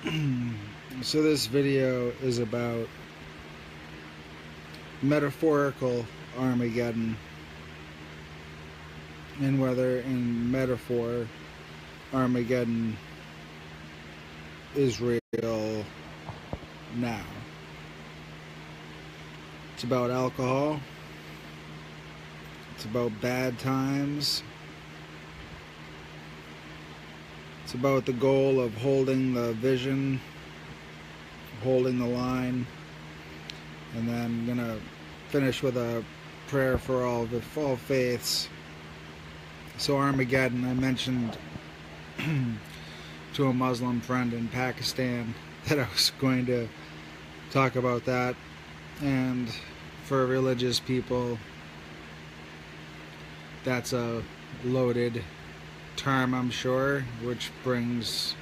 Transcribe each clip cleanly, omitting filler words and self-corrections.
So this video is about metaphorical Armageddon, and whether in metaphor Armageddon is real now. It's about alcohol. It's about bad times. It's about the goal of holding the vision, holding the line, and then I'm gonna finish with a prayer for all faiths. So Armageddon, I mentioned to a Muslim friend in Pakistan that I was going to talk about that, and for religious people that's a loaded term, I'm sure, which brings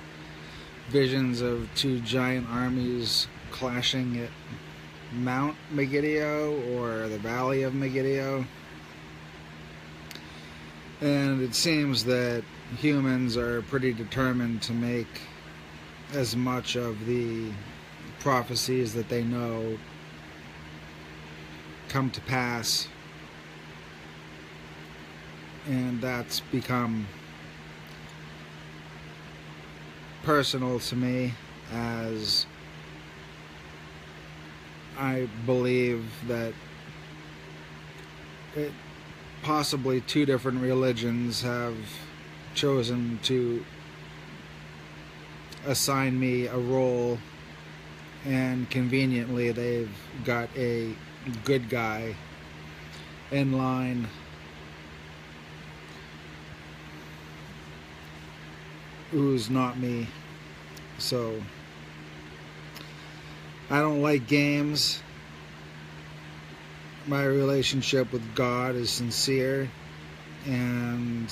visions of two giant armies clashing at Mount Megiddo or the Valley of Megiddo. And it seems that humans are pretty determined to make as much of the prophecies that they know come to pass. And that's become personal to me, as I believe that possibly two different religions have chosen to assign me a role, and conveniently they've got a good guy in line who's not me. So I don't like games. My relationship with God is sincere, and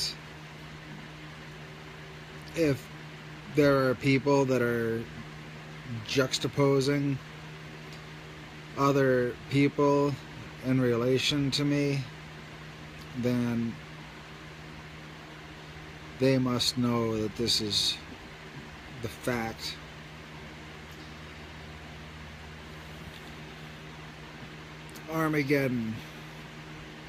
if there are people that are juxtaposing other people in relation to me, then they must know that this is the fact. Armageddon,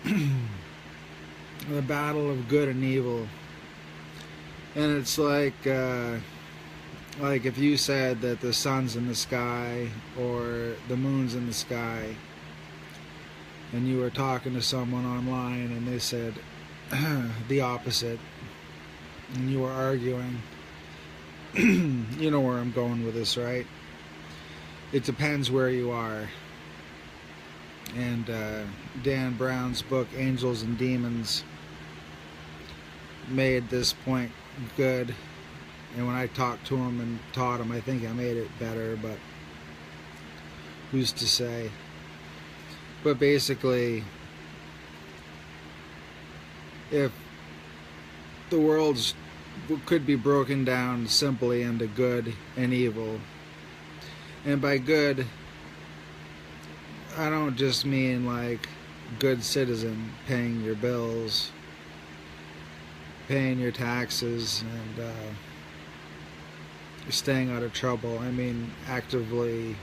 the battle of good and evil. And it's like if you said that the sun's in the sky or the moon's in the sky, and you were talking to someone online and they said the opposite, and you were arguing. You know where I'm going with this, right? It depends where you are. And Dan Brown's book Angels and Demons made this point good, and when I talked to him and taught him, I think I made it better, but who's to say? But basically, if the world's could be broken down simply into good and evil, and by good I don't just mean like good citizen paying your bills, paying your taxes, and staying out of trouble. I mean actively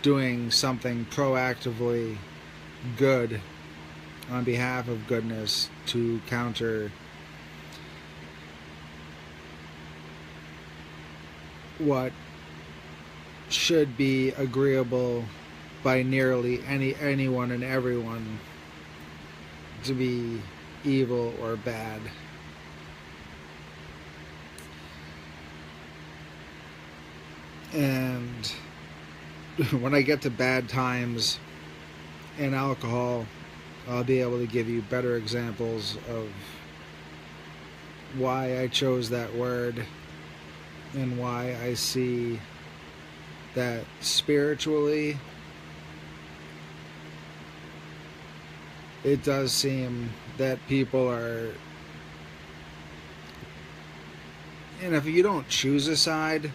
doing something proactively good on behalf of goodness to counter what should be agreeable by nearly anyone and everyone to be evil or bad. And when I get to bad times and alcohol, I'll be able to give you better examples of why I chose that word and why I see that spiritually it does seem that people are, and if you don't choose a side,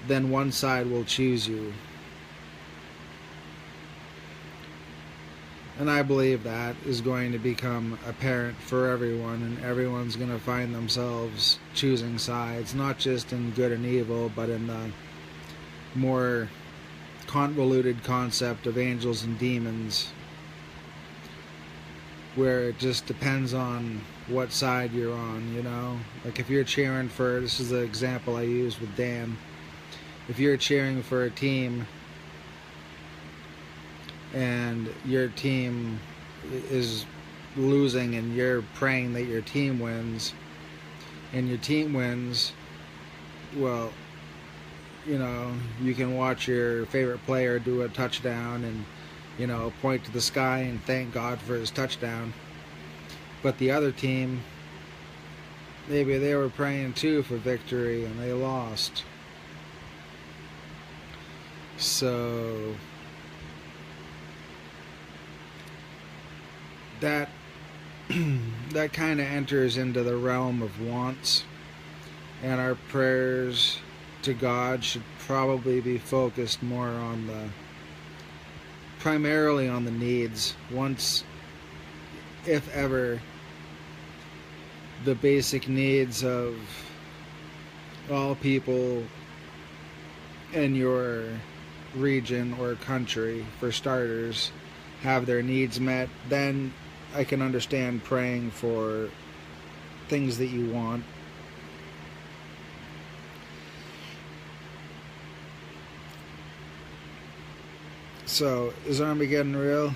then one side will choose you. And I believe that is going to become apparent for everyone, and everyone's going to find themselves choosing sides, not just in good and evil, but in the more convoluted concept of angels and demons, where it just depends on what side you're on, you know? Like if you're cheering for, this is the example I used with Dan, if you're cheering for a team and your team is losing and you're praying that your team wins, and your team wins, well, you know, you can watch your favorite player do a touchdown and, you know, point to the sky and thank God for his touchdown. But the other team, maybe they were praying too for victory and they lost. So that that kind of enters into the realm of wants, and our prayers to God should probably be focused more on primarily on the needs. Once, if ever, the basic needs of all people in your region or country, for starters, have their needs met, then I can understand praying for things that you want. So, is Armageddon real?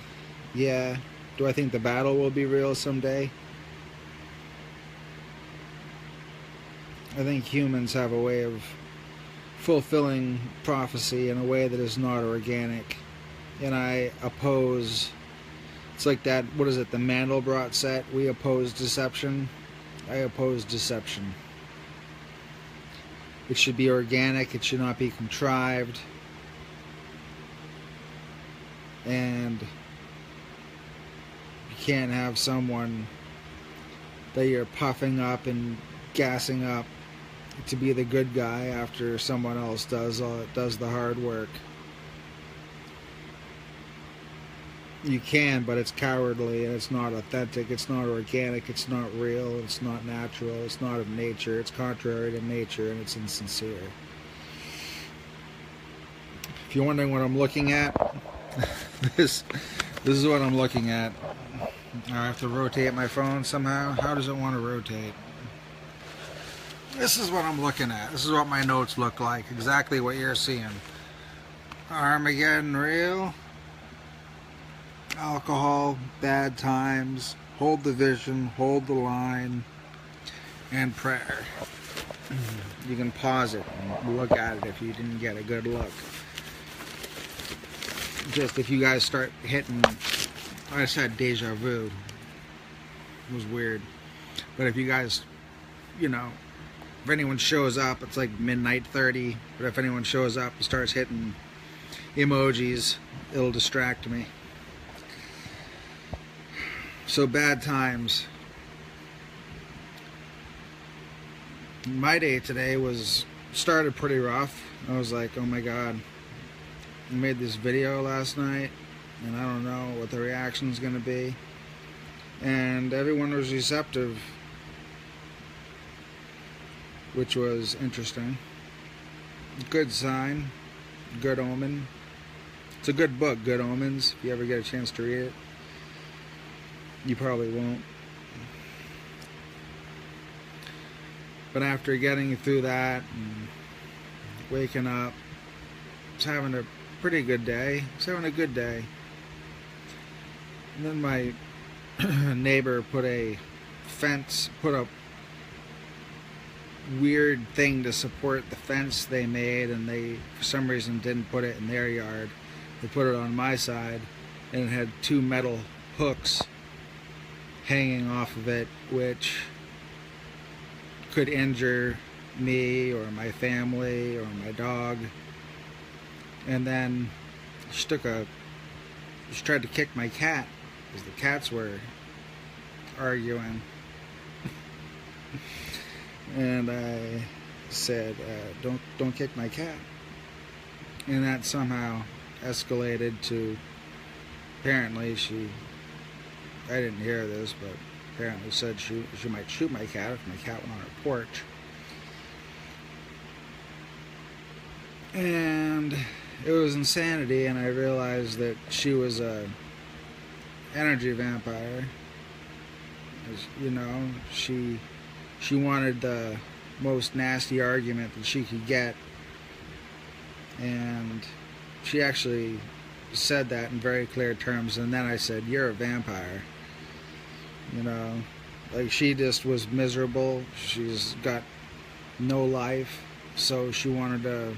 Yeah. Do I think the battle will be real someday? I think humans have a way of fulfilling prophecy in a way that is not organic. And I oppose, it's like that, what is it, the Mandelbrot set? We oppose deception. I oppose deception. It should be organic, it should not be contrived. And you can't have someone that you're puffing up and gassing up to be the good guy after someone else does the hard work. You can, but it's cowardly and it's not authentic, it's not organic, it's not real, it's not natural, it's not of nature, it's contrary to nature, and it's insincere. If you're wondering what I'm looking at, this is what I'm looking at. I have to rotate my phone somehow. How does it want to rotate? This is what I'm looking at. This is what my notes look like. Exactly what you're seeing. Armageddon real. Alcohol, bad times, hold the vision, hold the line, and prayer. You can pause it and look at it if you didn't get a good look. Just if you guys start hitting, I just had deja vu. It was weird. But if you guys, you know, if anyone shows up, it's like midnight 30, but if anyone shows up and starts hitting emojis, it'll distract me. So bad times. My day today started pretty rough. I was like, oh my God. I made this video last night and I don't know what the reaction is going to be. And everyone was receptive, which was interesting. Good sign. Good omen. It's a good book, Good Omens, if you ever get a chance to read it. You probably won't. But after getting through that and waking up, I was having a pretty good day. I was having a good day. And then my neighbor put a weird thing to support the fence they made, and they, for some reason, didn't put it in their yard. They put it on my side, and it had two metal hooks hanging off of it, which could injure me or my family or my dog. And then she tried to kick my cat because the cats were arguing. And I said, don't kick my cat. And that somehow escalated to, apparently she I didn't hear this, but apparently said she might shoot my cat if my cat went on her porch. And it was insanity, and I realized that she was a energy vampire. You know, she wanted the most nasty argument that she could get, and she actually said that in very clear terms. And then I said, "You're a vampire." You know, like, she just was miserable. She's got no life, so she wanted to,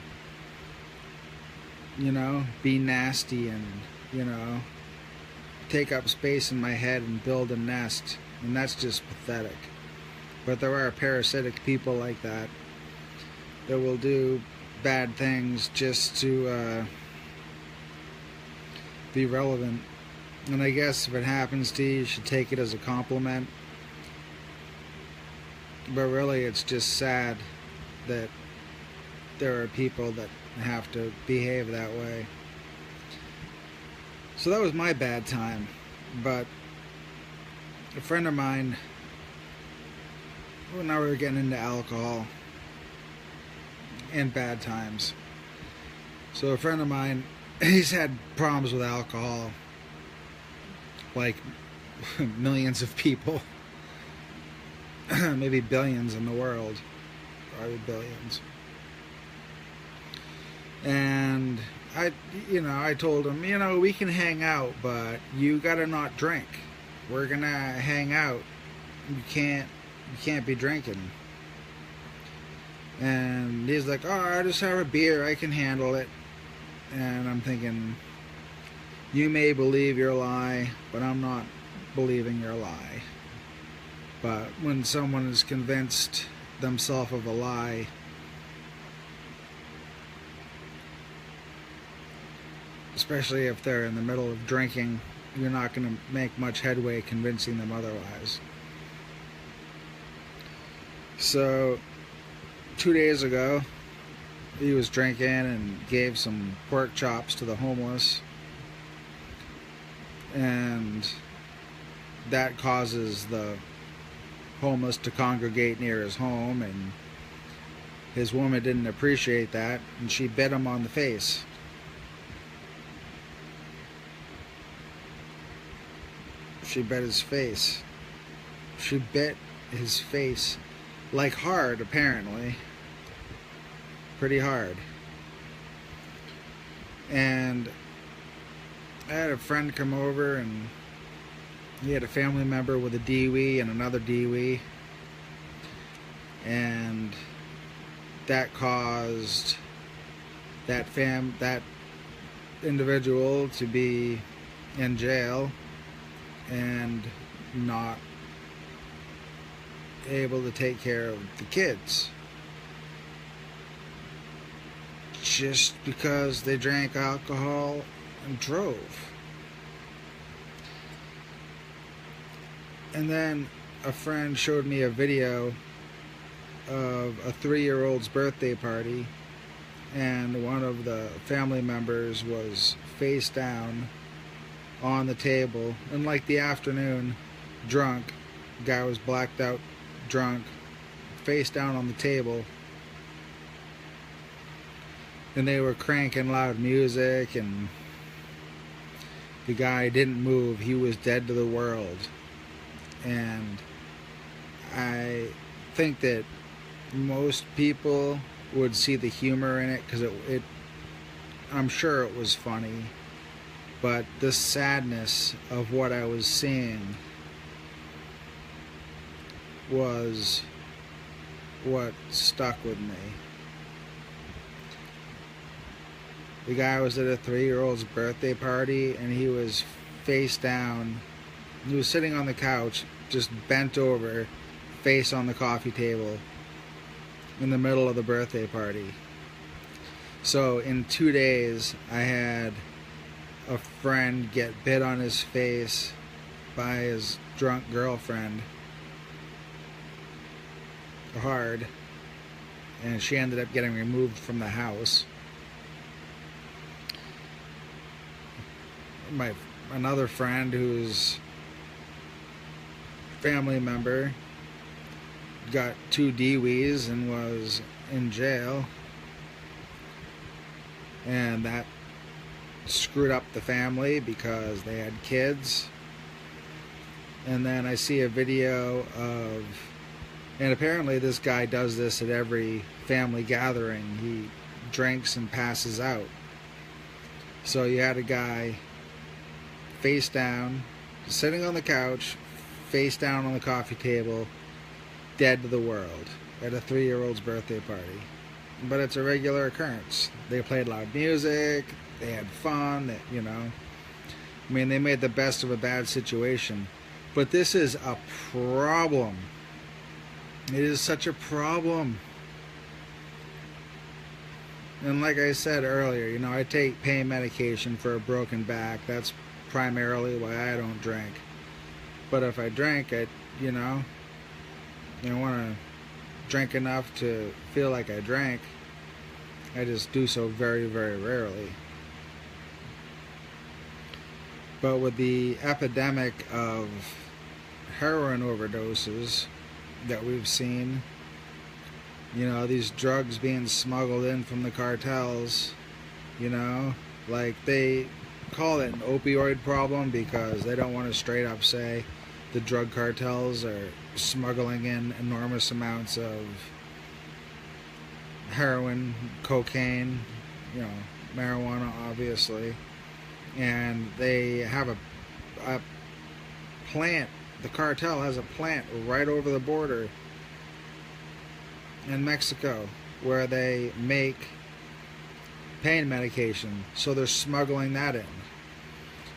you know, be nasty and, you know, take up space in my head and build a nest. And that's just pathetic. But there are parasitic people like that will do bad things just to be relevant. And I guess if it happens to you, you should take it as a compliment. But really, it's just sad that there are people that have to behave that way. So that was my bad time. But a friend of mine, well, now we're getting into alcohol and bad times. So a friend of mine, he's had problems with alcohol, like millions of people, maybe billions in the world, probably billions. And I told him, we can hang out, but you gotta not drink. We're gonna hang out. You can't be drinking. And he's like, "Oh, I just have a beer. I can handle it." And I'm thinking, you may believe your lie, but I'm not believing your lie. But when someone is convinced themselves of a lie, especially if they're in the middle of drinking, you're not going to make much headway convincing them otherwise. So 2 days ago, he was drinking and gave some pork chops to the homeless, and that causes the homeless to congregate near his home, and his woman didn't appreciate that, and she bit him on the face. She bit his face. She bit his face, like, hard, apparently. Pretty hard. And I had a friend come over, and he had a family member with a DWI and another DWI, and that caused that individual to be in jail and not able to take care of the kids, just because they drank alcohol and drove. And then a friend showed me a video of a 3-year-old's birthday party, and one of the family members was face down on the table, in like the afternoon, drunk. Guy was blacked out, drunk, face down on the table, and they were cranking loud music, and the guy didn't move. He was dead to the world. And I think that most people would see the humor in it, because I'm sure it was funny, but the sadness of what I was seeing was what stuck with me. The guy was at a 3-year-old's birthday party, and he was face down. He was sitting on the couch, just bent over, face on the coffee table, in the middle of the birthday party. So in 2 days, I had a friend get bit on his face by his drunk girlfriend hard, and she ended up getting removed from the house. Another friend who's family member got 2 DWIs and was in jail, and that screwed up the family because they had kids. And then I see a video of, and apparently this guy does this at every family gathering. He drinks and passes out. So you had a guy face down, sitting on the couch, face down on the coffee table, dead to the world at a 3-year-old's birthday party. But it's a regular occurrence. They played loud music, they had fun, you know. I mean, they made the best of a bad situation. But this is a problem. It is such a problem. And like I said earlier, you know, I take pain medication for a broken back. That's primarily why I don't drink. But if I drink, I want to drink enough to feel like I drank. I just do so very, very rarely. But with the epidemic of heroin overdoses that we've seen, you know, these drugs being smuggled in from the cartels, you know, like they call it an opioid problem because they don't want to straight up say the drug cartels are smuggling in enormous amounts of heroin, cocaine, you know, marijuana, obviously. And they have a plant, the cartel has a plant right over the border in Mexico where they make pain medication, so they're smuggling that in.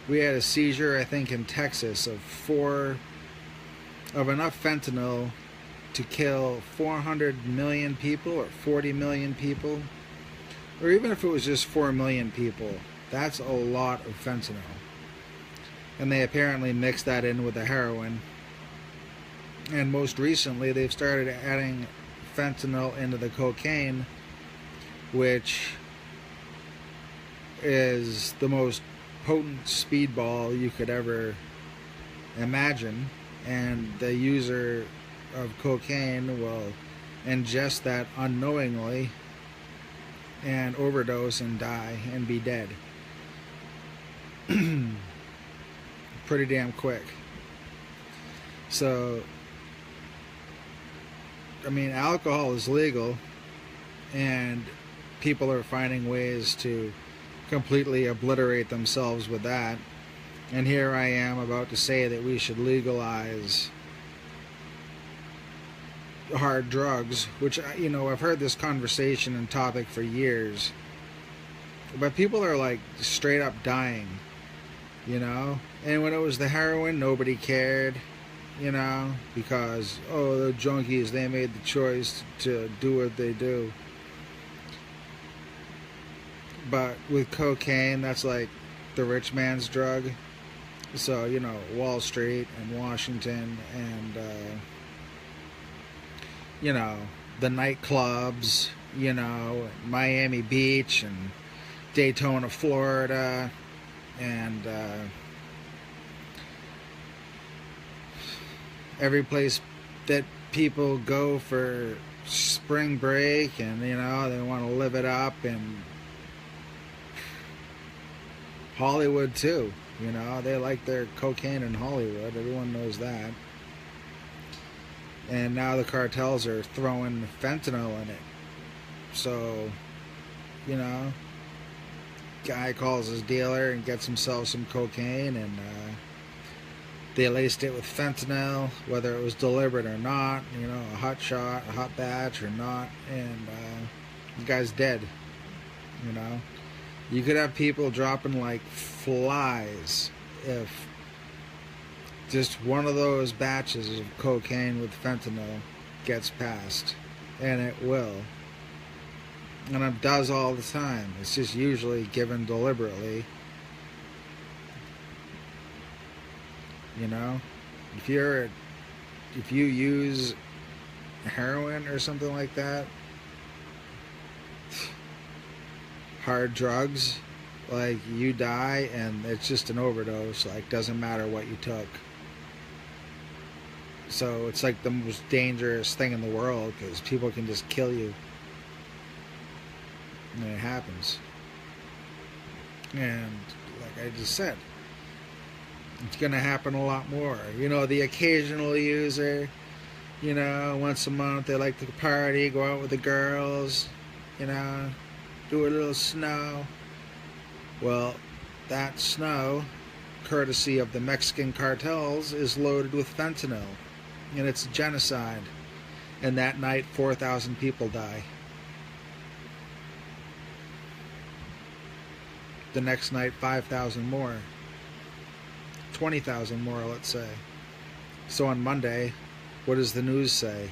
We had a seizure, I think, in Texas of enough fentanyl to kill 400 million people or 40 million people, or even if it was just 4 million people. That's a lot of fentanyl. And they apparently mixed that in with the heroin. And most recently, they've started adding fentanyl into the cocaine, which is the most potent speedball you could ever imagine. And the user of cocaine will ingest that unknowingly and overdose and die and be dead. Pretty damn quick. So, I mean, alcohol is legal, and people are finding ways to completely obliterate themselves with that. And here I am about to say that we should legalize hard drugs, which, you know, I've heard this conversation and topic for years, but people are like straight up dying, you know. And when it was the heroin, nobody cared, you know, because, oh, the junkies, they made the choice to do what they do. But with cocaine, that's like the rich man's drug. So, you know, Wall Street and Washington and you know, the nightclubs, you know, Miami Beach and Daytona, Florida, and every place that people go for spring break, and, you know, they want to live it up. And Hollywood too, you know, they like their cocaine in Hollywood. Everyone knows that. And now the cartels are throwing fentanyl in it. So, you know, guy calls his dealer and gets himself some cocaine, and they laced it with fentanyl, whether it was deliberate or not, you know, a hot shot, a hot batch or not, and the guy's dead, you know. You could have people dropping like flies if just one of those batches of cocaine with fentanyl gets passed, and it will. And it does all the time. It's just usually given deliberately. You know, if you use heroin or something like that, hard drugs, like, you die and it's just an overdose. Like, doesn't matter what you took. So it's like the most dangerous thing in the world, because people can just kill you. And it happens. And like I just said, it's going to happen a lot more. You know, the occasional user, you know, once a month they like to party, go out with the girls, you know, do a little snow. Well, that snow, courtesy of the Mexican cartels, is loaded with fentanyl. And it's genocide. And that night, 4,000 people die. The next night, 5,000 more. 20,000 more, let's say. So on Monday, what does the news say?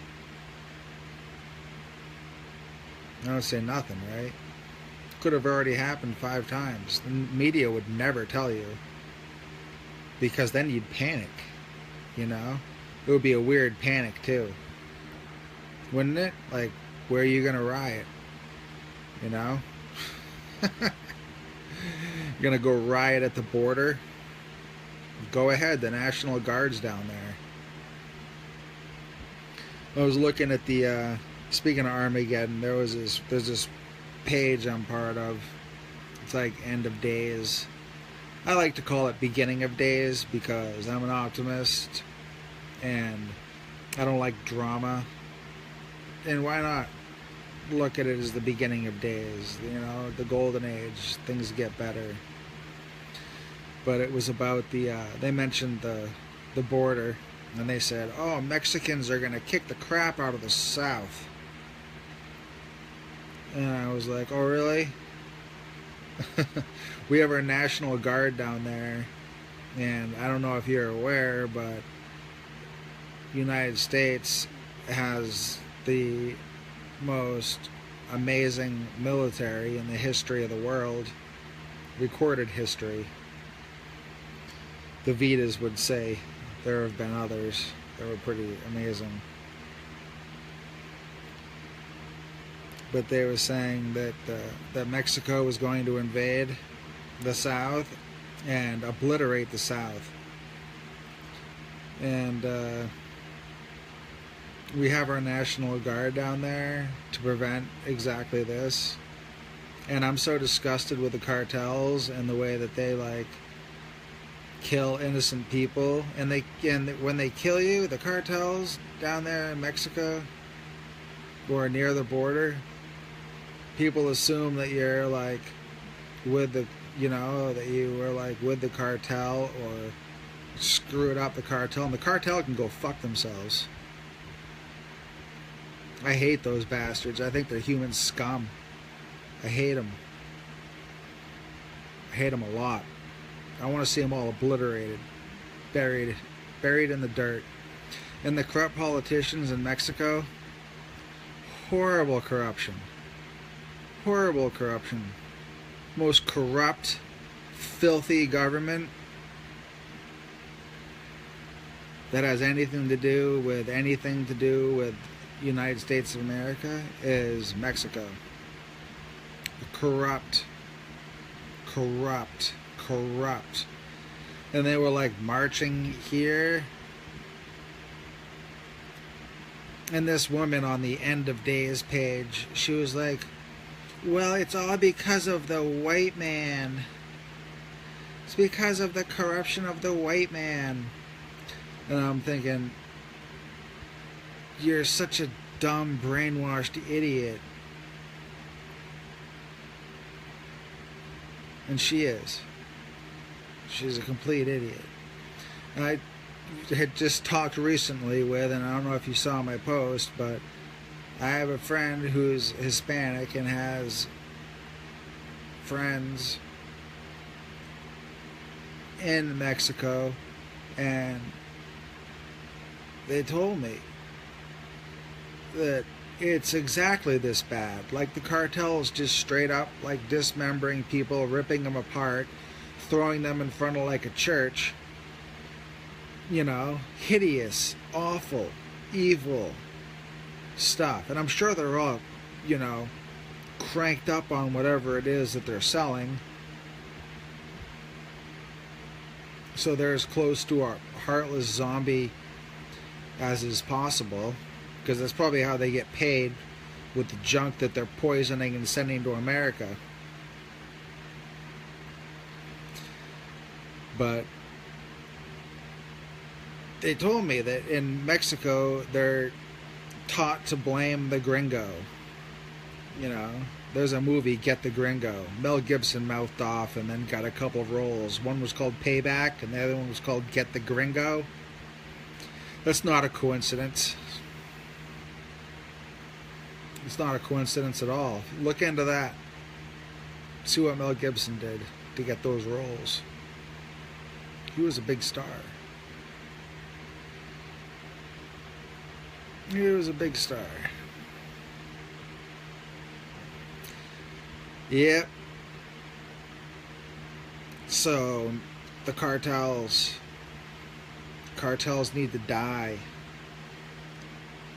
I don't say nothing, right? Could have already happened 5 times. The media would never tell you, because then you'd panic, you know? It would be a weird panic too, wouldn't it? Like, where are you gonna riot? You know? You're gonna go riot at the border? Go ahead, the National Guard's down there. I was looking at the speaking of Armageddon, there's this page I'm part of. It's like end of days. I like to call it beginning of days because I'm an optimist and I don't like drama. And why not look at it as the beginning of days? You know, the golden age, things get better. But it was about the they mentioned the border, and they said, oh, Mexicans are gonna kick the crap out of the South. And I was like, oh really? We have our National Guard down there, and I don't know if you're aware, but the United States has the most amazing military in the history of the world, recorded history. The Vedas would say there have been others that were pretty amazing. But they were saying that that Mexico was going to invade the South and obliterate the South. And we have our National Guard down there to prevent exactly this. And I'm so disgusted with the cartels and the way that they like kill innocent people. And when they kill you, the cartels down there in Mexico or near the border, people assume that you're like with the, you know, that you were like with the cartel or screwed up the cartel, and the cartel can go fuck themselves. I hate those bastards. I think they're human scum. I hate them. I hate them a lot. I want to see them all obliterated, buried in the dirt. And the corrupt politicians in Mexico, horrible corruption. Horrible corruption. Most corrupt, filthy government that has anything to do with United States of America is Mexico. Corrupt. And they were like marching here. And this woman on the End of Days page, she was like, well, it's all because of the white man. It's because of the corruption of the white man. And I'm thinking, you're such a dumb, brainwashed idiot. And she is. She's a complete idiot. And I had just talked recently with, and I don't know if you saw my post, but I have a friend who's Hispanic and has friends in Mexico, and they told me that it's exactly this bad. Like the cartels just straight up like dismembering people, ripping them apart, throwing them in front of like a church. You know, hideous, awful, evil stuff. And I'm sure they're all, you know, cranked up on whatever it is that they're selling. So they're as close to a heartless zombie as is possible, because that's probably how they get paid with the junk that they're poisoning and sending to America. But they told me that in Mexico they're taught to blame the gringo. You know, there's a movie, Get the Gringo. Mel Gibson mouthed off and then got a couple of roles. One was called Payback and the other one was called Get the Gringo. That's not a coincidence. It's not a coincidence at all. Look into that. See what Mel Gibson did to get those roles. He was a big star. He was a big star. Yep. So the cartels need to die.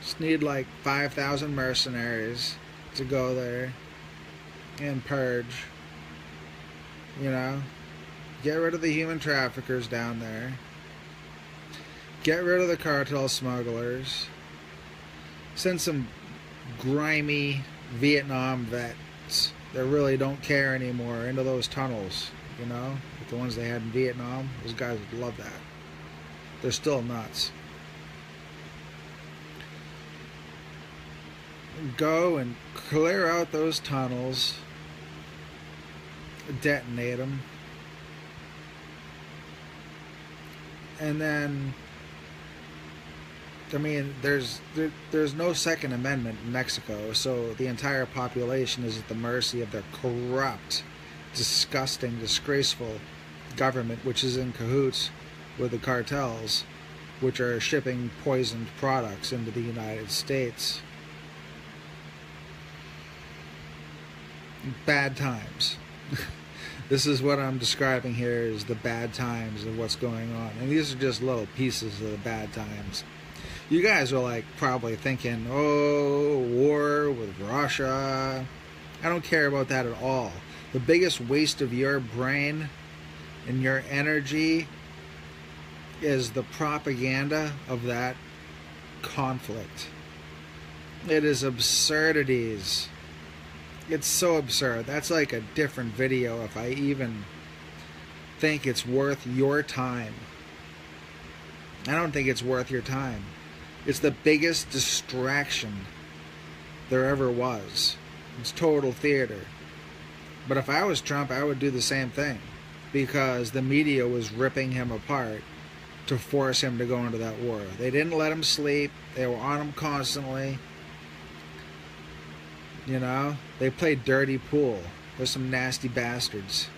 Just need like 5,000 mercenaries to go there and purge. You know, get rid of the human traffickers down there. Get rid of the cartel smugglers. Send some grimy Vietnam vets that really don't care anymore into those tunnels, you know, like the ones they had in Vietnam. Those guys would love that. They're still nuts. Go and clear out those tunnels, detonate them, and then, I mean, there's no Second Amendment in Mexico, so the entire population is at the mercy of their corrupt, disgusting, disgraceful government, which is in cahoots with the cartels, which are shipping poisoned products into the United States. Bad times. This is what I'm describing here, is the bad times of what's going on. And these are just little pieces of the bad times. You guys are like probably thinking, oh, war with Russia. I don't care about that at all. The biggest waste of your brain and your energy is the propaganda of that conflict. It is absurdities. It's so absurd. That's like a different video if I even think it's worth your time. I don't think it's worth your time. It's the biggest distraction there ever was. It's total theater. But if I was Trump, I would do the same thing, because the media was ripping him apart to force him to go into that war. They didn't let him sleep. They were on him constantly. You know, they played dirty pool. They're some nasty bastards.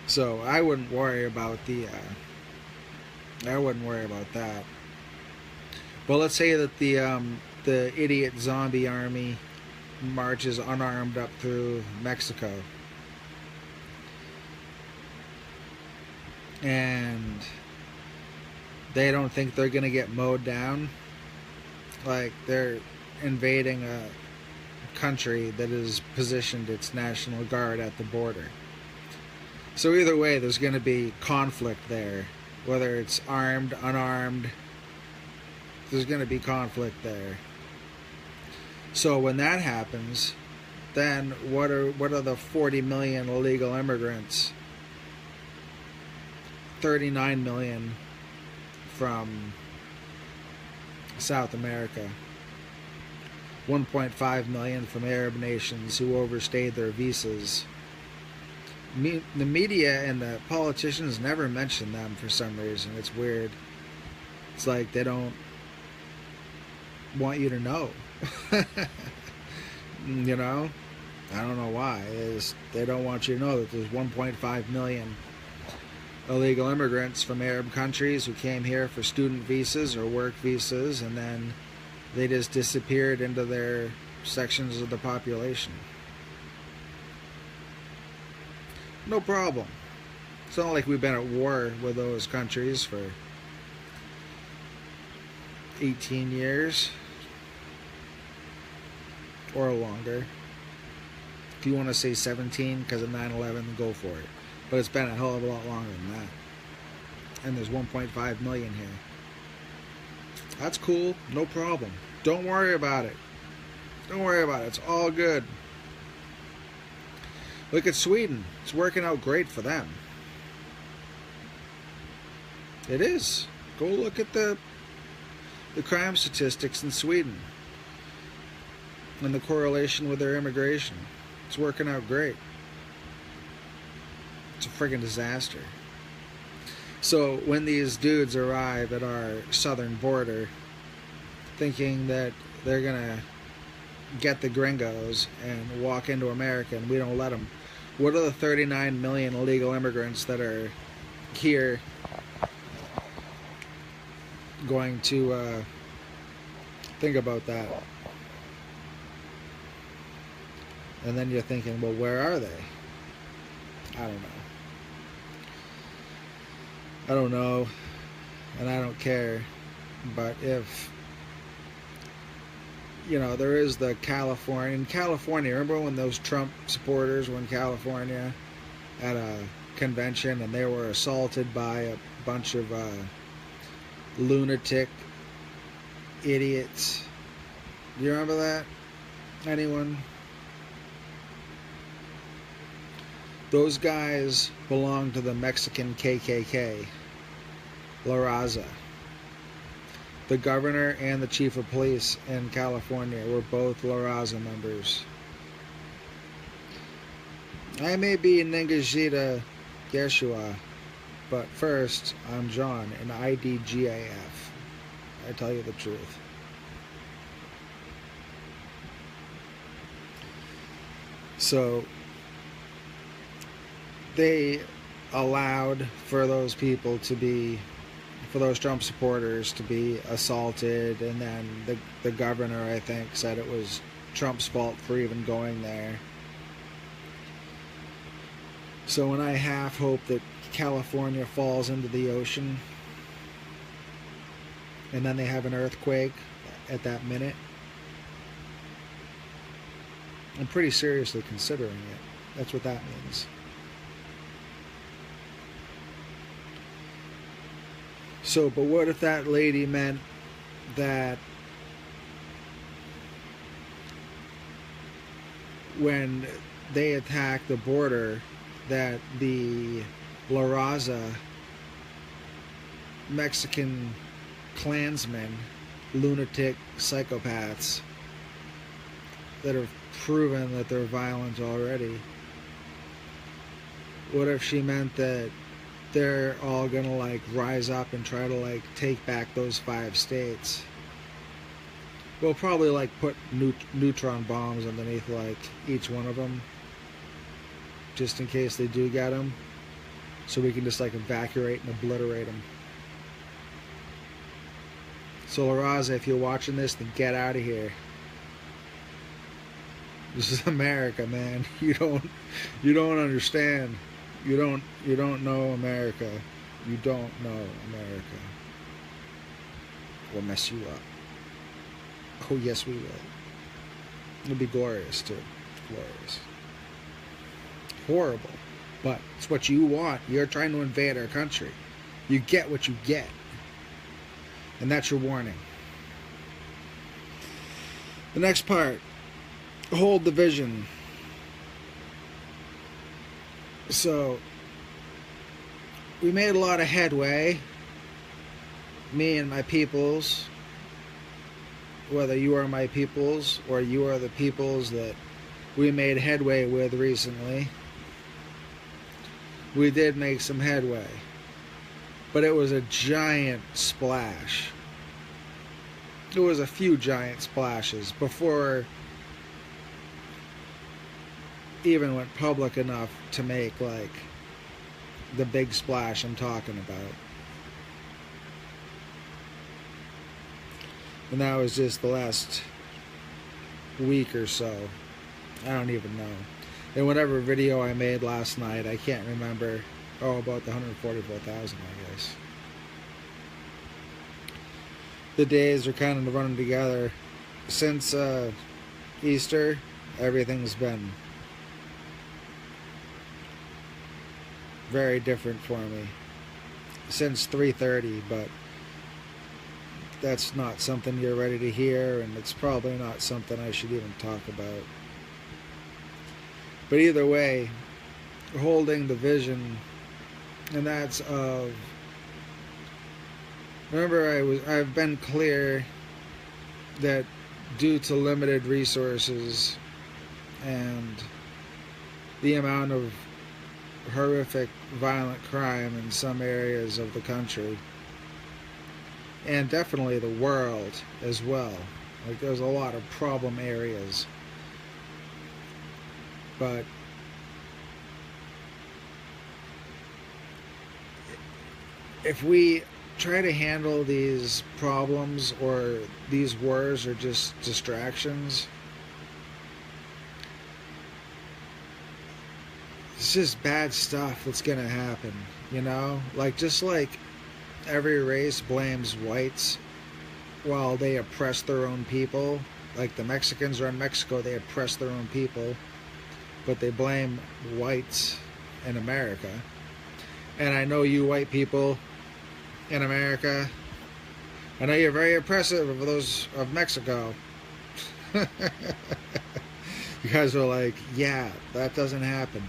So I wouldn't worry about I wouldn't worry about that. But let's say that the idiot zombie army marches unarmed up through Mexico, and they don't think they're gonna get mowed down. Like, they're invading a country that has positioned its National Guard at the border. So either way, there's going to be conflict there. Whether it's armed, unarmed, there's going to be conflict there. So when that happens, then what are the 40 million illegal immigrants? 39 million from South America. 1.5 million from Arab nations who overstayed their visas. The media and the politicians never mention them for some reason. It's weird. It's like they don't want you to know. You know? I don't know why. They don't want you to know that there's 1.5 million illegal immigrants from Arab countries who came here for student visas or work visas, and then they just disappeared into their sections of the population. No problem. It's not like we've been at war with those countries for 18 years or longer. If you want to say 17 because of 9/11, go for it. But it's been a hell of a lot longer than that. And there's 1.5 million here. That's cool. No problem. Don't worry about it. Don't worry about it. It's all good. Look at Sweden. It's working out great for them. It is. Go look at the crime statistics in Sweden and the correlation with their immigration. It's working out great. It's a friggin' disaster. So when these dudes arrive at our southern border thinking that they're gonna get the gringos and walk into America and we don't let them, what are the 39 million illegal immigrants that are here going to think about that? And then you're thinking, well, where are they? I don't know. I don't know, and I don't care. But if, you know, there is the in California, remember when those Trump supporters were in California at a convention and they were assaulted by a bunch of lunatic idiots? Do you remember that? Anyone? Those guys belong to the Mexican KKK, RAZA. The governor and the chief of police in California were both RAZA members. I may be Ningishzida Yeshua, but first, I'm John, an IDGAF. I tell you the truth. So, they allowed for those people to be, for those Trump supporters to be assaulted, and then the governor, I think, said it was Trump's fault for even going there. So when I half hope that California falls into the ocean and then they have an earthquake at that minute, I'm pretty seriously considering it. That's what that means. So, but what if that lady meant that when they attacked the border, that the RAZA Mexican Klansmen, lunatic psychopaths that have proven that they're violent already, what if she meant that they're all gonna like rise up and try to like take back those 5 states? We'll probably like put neutron bombs underneath like each one of them, just in case they do get them, so we can just like evacuate and obliterate them. So RAZA, if you're watching this, then get out of here. This is America, man. You don't understand. You don't know America. You don't know America. We'll mess you up. Oh yes, we will. It'll be glorious too. Glorious. Horrible, but it's what you want. You're trying to invade our country. You get what you get, and that's your warning. The next part: hold the vision. So we made a lot of headway, me and my peoples, whether you are my peoples or you are the peoples that we made headway with recently. We did make some headway, but it was a giant splash. There was a few giant splashes before even went public enough to make like the big splash I'm talking about. And that was just the last week or so. I don't even know. In whatever video I made last night, I can't remember. Oh, about the 144,000, I guess. The days are kind of running together. Since Easter, everything's been very different for me. Since 3:30, but that's not something you're ready to hear, and it's probably not something I should even talk about. But either way, holding the vision, and that's of, remember I've been clear that due to limited resources and the amount of horrific violent crime in some areas of the country, and definitely the world as well, like there's a lot of problem areas, but if we try to handle these problems, or these wars are just distractions, it's just bad stuff that's gonna happen, you know? Like, just like every race blames whites while they oppress their own people, like the Mexicans are in Mexico, they oppress their own people, but they blame whites in America. And I know you white people in America, I know you're very oppressive of those of Mexico. You guys are like, yeah, that doesn't happen.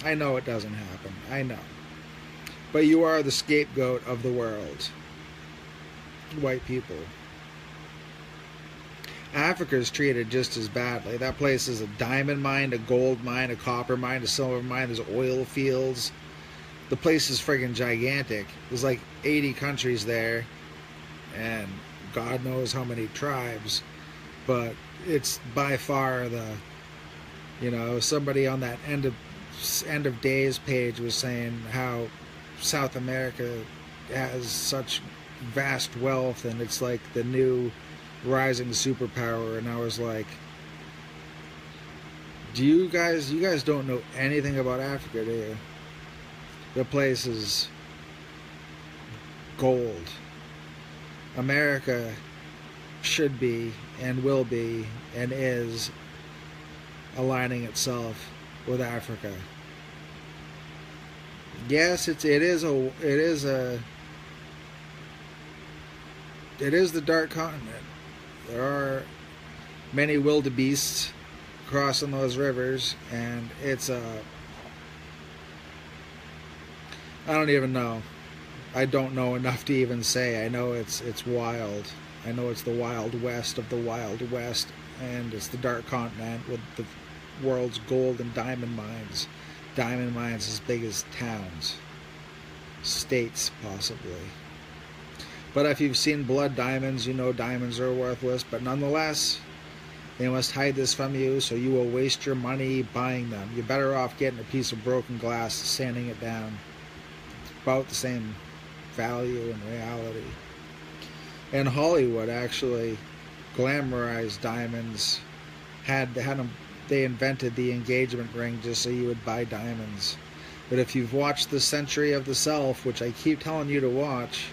I know it doesn't happen. I know. But you are the scapegoat of the world. White people. Africa's treated just as badly. That place is a diamond mine, a gold mine, a copper mine, a silver mine. There's oil fields. The place is friggin' gigantic. There's like 80 countries there, and God knows how many tribes. But it's by far the, you know, somebody on that end of days page was saying how South America has such vast wealth and it's like the new rising superpower, and I was like, you guys don't know anything about Africa, do you? The place is gold. America should be and will be and is aligning itself with Africa. Yes, it is the dark continent. There are many wildebeests crossing those rivers, and it's I don't even know. I don't know enough to even say. I know it's wild. I know it's the Wild West of the Wild West, and it's the dark continent with the world's gold and diamond mines. Diamond mines as big as towns, states possibly. But if you've seen blood diamonds, you know diamonds are worthless, but nonetheless, they must hide this from you, so you will waste your money buying them. You're better off getting a piece of broken glass, sanding it down. About the same value in reality. And Hollywood actually glamorized diamonds. They invented the engagement ring just so you would buy diamonds. But if you've watched The Century of the Self, which I keep telling you to watch,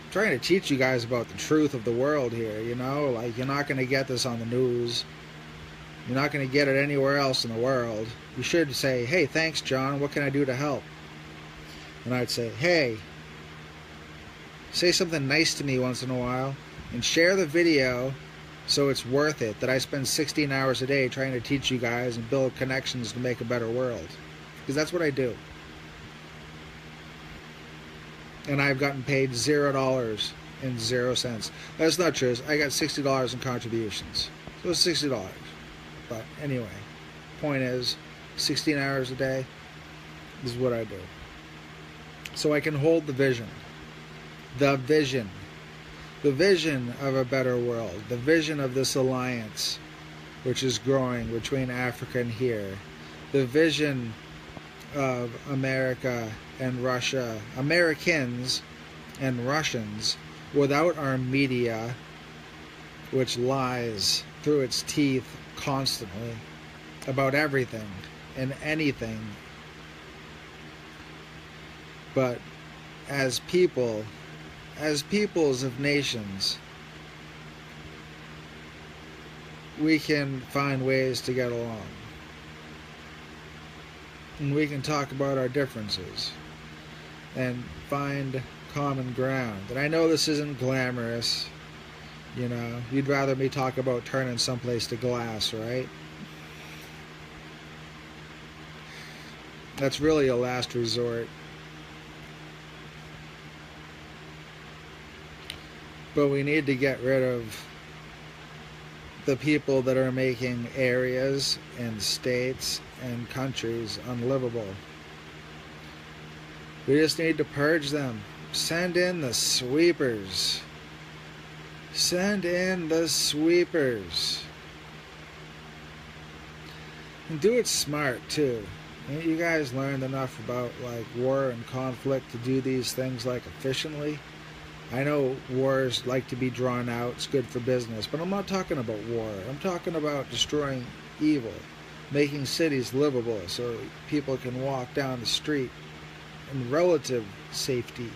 I'm trying to teach you guys about the truth of the world here, you know? Like, you're not going to get this on the news. You're not going to get it anywhere else in the world. You should say, hey, thanks, John. What can I do to help? And I'd say, hey, say something nice to me once in a while, and share the video so it's worth it that I spend 16 hours a day trying to teach you guys and build connections to make a better world. Because that's what I do. And I've gotten paid $0 and 0 cents. That's not true. I got $60 in contributions. So it's $60. But anyway, point is, 16 hours a day, this is what I do. So I can hold the vision. The vision of a better world, the vision of this alliance which is growing between Africa and here, the vision of America and Russia, Americans and Russians, without our media, which lies through its teeth constantly about everything and anything. But as peoples of nations, we can find ways to get along. And we can talk about our differences and find common ground. And I know this isn't glamorous. You know, you'd rather me talk about turning someplace to glass, right? That's really a last resort. But we need to get rid of the people that are making areas and states and countries unlivable. We just need to purge them. Send in the sweepers. Send in the sweepers. And do it smart too. You guys learned enough about like war and conflict to do these things like efficiently. I know wars like to be drawn out, it's good for business, but I'm not talking about war. I'm talking about destroying evil, making cities livable so people can walk down the street in relative safety.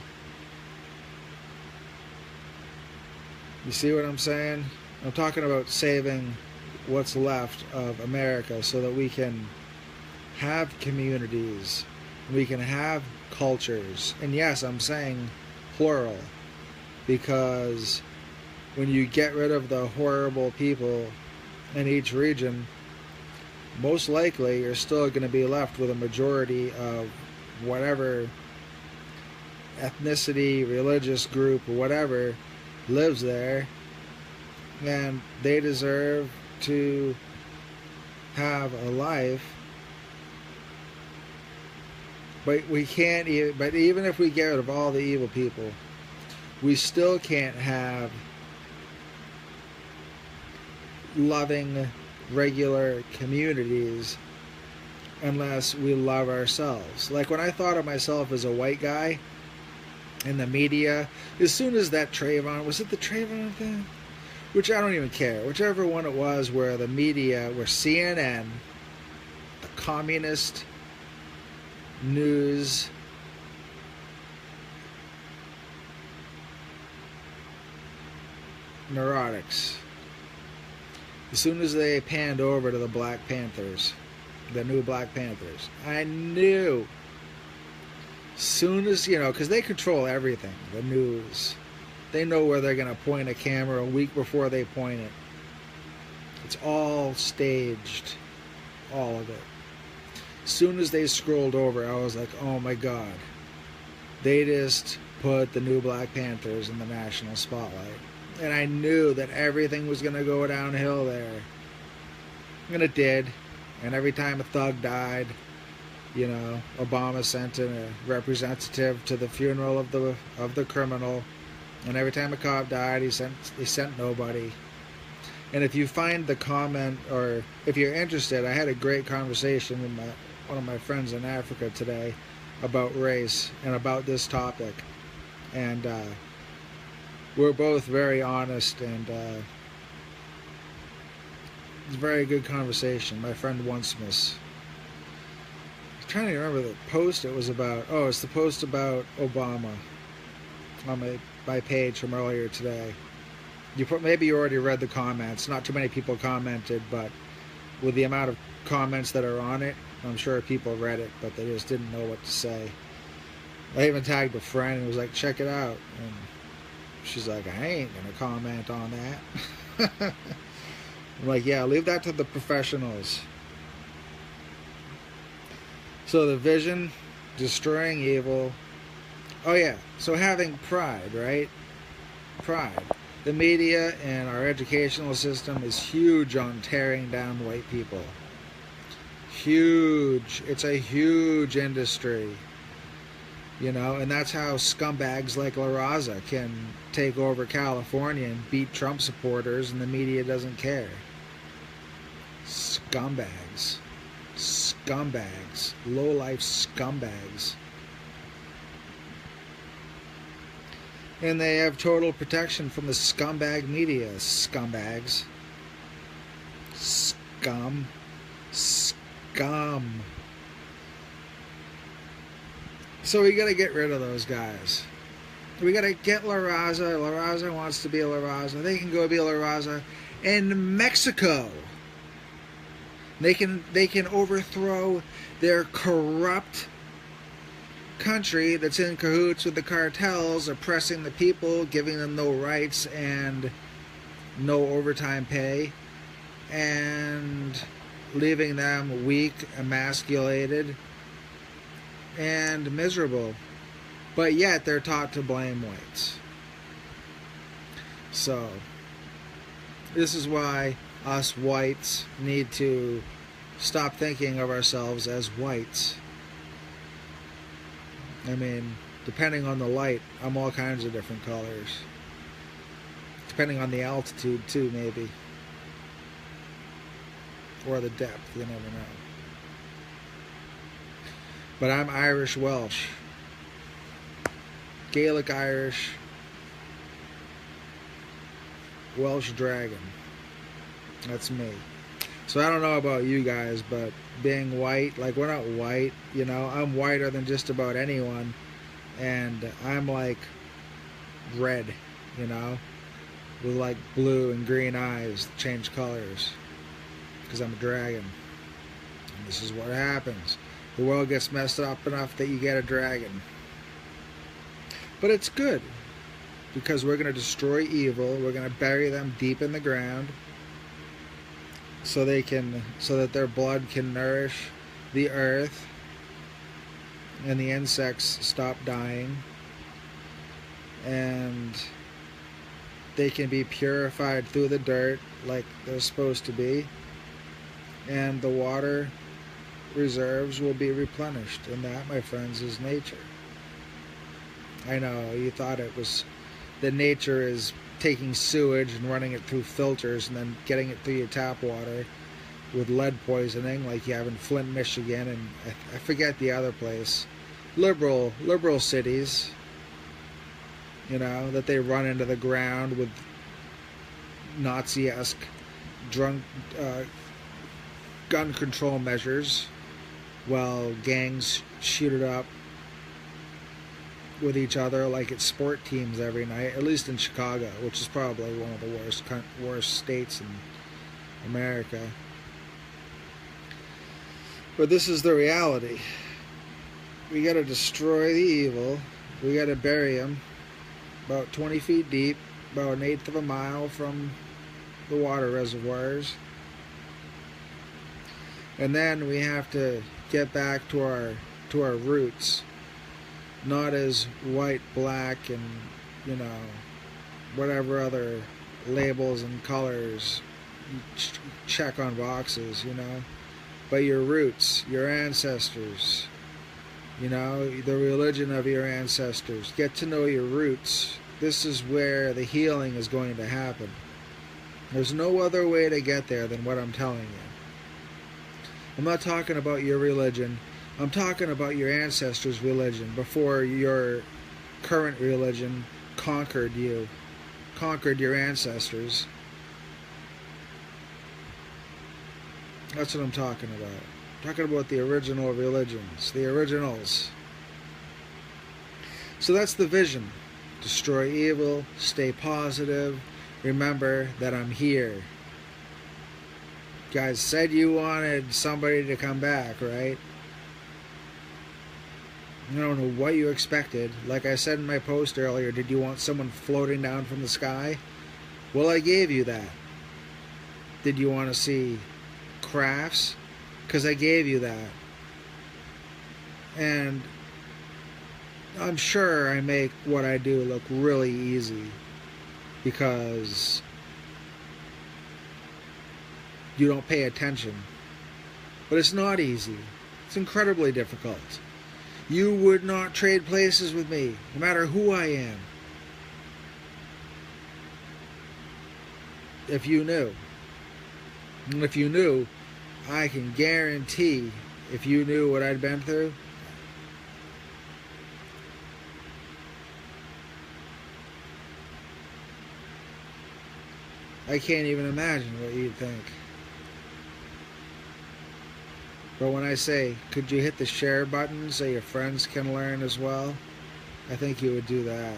You see what I'm saying? I'm talking about saving what's left of America so that we can have communities, we can have cultures. And yes, I'm saying plural, because when you get rid of the horrible people in each region, most likely you're still going to be left with a majority of whatever ethnicity, religious group, or whatever lives there, and they deserve to have a life. But we can't even, but even if we get rid of all the evil people, we still can't have loving, regular communities unless we love ourselves. Like when I thought of myself as a white guy in the media, as soon as that Trayvon, was it the Trayvon thing? Which I don't even care. Whichever one it was, where the media, where CNN, the communist news, neurotics, as soon as they panned over to the Black Panthers, the new Black Panthers, I knew, soon as, you know, because they control everything, the news, they know where they're going to point a camera a week before they point it. It's all staged, all of it. As soon as they scrolled over, I was like, oh my God, they just put the new Black Panthers in the national spotlight. And I knew that everything was going to go downhill there. And it did. And every time a thug died, you know, Obama sent in a representative to the funeral of the criminal. And every time a cop died, he sent nobody. And if you find the comment, or if you're interested, I had a great conversation with one of my friends in Africa today about race and about this topic. And we're both very honest, and it's a very good conversation. My friend Oncemus. I'm trying to remember the post it was about. Oh, it's the post about Obama on my page from earlier today. Maybe you already read the comments. Not too many people commented, but with the amount of comments that are on it, I'm sure people read it, but they just didn't know what to say. I even tagged a friend and was like, check it out. And she's like, I ain't going to comment on that. I'm like, yeah, leave that to the professionals. So the vision, destroying evil. Oh yeah, so having pride, right? Pride. The media and our educational system is huge on tearing down white people. Huge. It's a huge industry. You know, and that's how scumbags like RAZA can take over California and beat Trump supporters, and the media doesn't care. Scumbags. Scumbags. Low-life scumbags. And they have total protection from the scumbag media. Scumbags. Scum. Scum. So we gotta get rid of those guys. We gotta get La Raza. La Raza wants to be La Raza. They can go be La Raza in Mexico. They can overthrow their corrupt country that's in cahoots with the cartels, oppressing the people, giving them no rights, and no overtime pay, and leaving them weak, emasculated, and miserable. But yet they're taught to blame whites. So this is why us whites need to stop thinking of ourselves as whites. I mean, depending on the light, I'm all kinds of different colors. Depending on the altitude too, maybe. Or the depth, you never know. But I'm Irish Welsh. Gaelic Irish. Welsh Dragon. That's me. So I don't know about you guys, but being white, like, we're not white, you know. I'm whiter than just about anyone. And I'm like red, you know, with like blue and green eyes that change colors. Because I'm a dragon. And this is what happens. The world gets messed up enough that you get a dragon. But it's good. Because we're going to destroy evil. We're going to bury them deep in the ground. So that their blood can nourish the earth. And the insects stop dying. And they can be purified through the dirt like they're supposed to be. And the water reserves will be replenished. And that, my friends, is nature. I know, you thought it was that nature is taking sewage and running it through filters and then getting it through your tap water with lead poisoning like you have in Flint, Michigan, and I forget the other place. Liberal cities, you know, that they run into the ground with Nazi-esque gun control measures while gangs shoot it up with each other like it's sport teams every night, at least in Chicago, which is probably one of the worst states in America. But this is the reality. We got to destroy the evil. We got to bury them about 20 feet deep, about 1/8 of a mile from the water reservoirs. And then we have to get back to our roots. Not as white, black, and, you know, whatever other labels and colors you check on boxes, you know. But your roots, your ancestors, you know, the religion of your ancestors. Get to know your roots. This is where the healing is going to happen. There's no other way to get there than what I'm telling you. I'm not talking about your religion. I'm talking about your ancestors' religion before your current religion conquered you, conquered your ancestors. That's what I'm talking about. I'm talking about the original religions, the originals. So that's the vision. Destroy evil, stay positive, remember that I'm here. You guys said you wanted somebody to come back, right? I don't know what you expected. Like I said in my post earlier, did you want someone floating down from the sky? Well, I gave you that. Did you want to see crafts? Because I gave you that. And I'm sure I make what I do look really easy because you don't pay attention. But it's not easy. It's incredibly difficult. You would not trade places with me, no matter who I am, if you knew. And if you knew, I can guarantee, if you knew what I'd been through, I can't even imagine what you'd think. But when I say, could you hit the share button so your friends can learn as well? I think you would do that.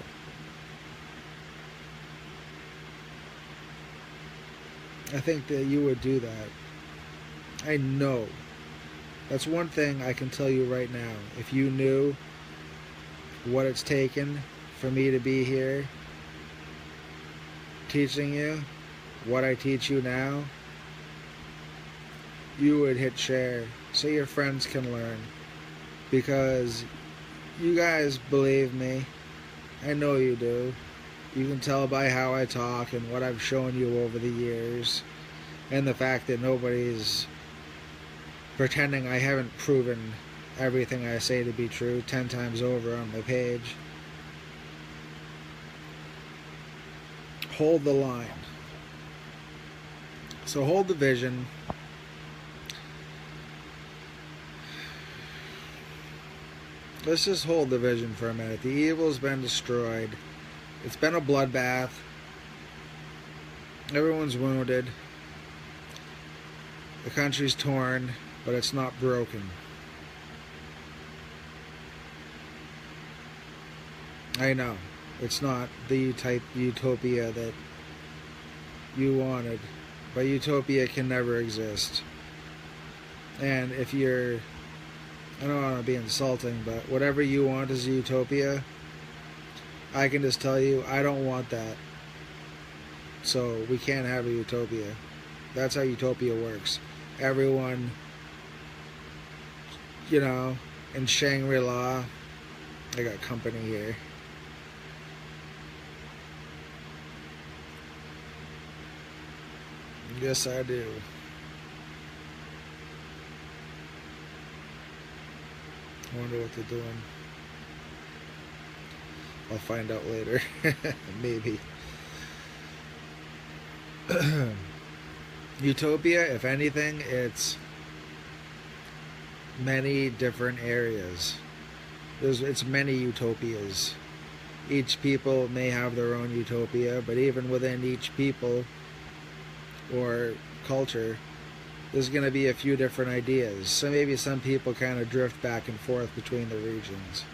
I think that you would do that. I know. That's one thing I can tell you right now. If you knew what it's taken for me to be here teaching you, what I teach you now, you would hit share so your friends can learn. Because you guys believe me. I know you do. You can tell by how I talk and what I've shown you over the years. And the fact that nobody's pretending I haven't proven everything I say to be true 10 times over on my page. Hold the line. So hold the vision. Let's just hold the vision for a minute. The evil's been destroyed. It's been a bloodbath. Everyone's wounded. The country's torn, but it's not broken. I know. It's not the type utopia that you wanted. But utopia can never exist. And if you're... I don't want to be insulting, but whatever you want is utopia, I can just tell you, I don't want that. So we can't have a utopia. That's how utopia works. Everyone, you know, in Shangri-La, I got company here. Yes, I do. I wonder what they're doing. I'll find out later. Maybe. Utopia, if anything, it's many different areas. It's many utopias. Each people may have their own utopia, but even within each people or culture, there's going to be a few different ideas. So maybe some people kind of drift back and forth between the regions.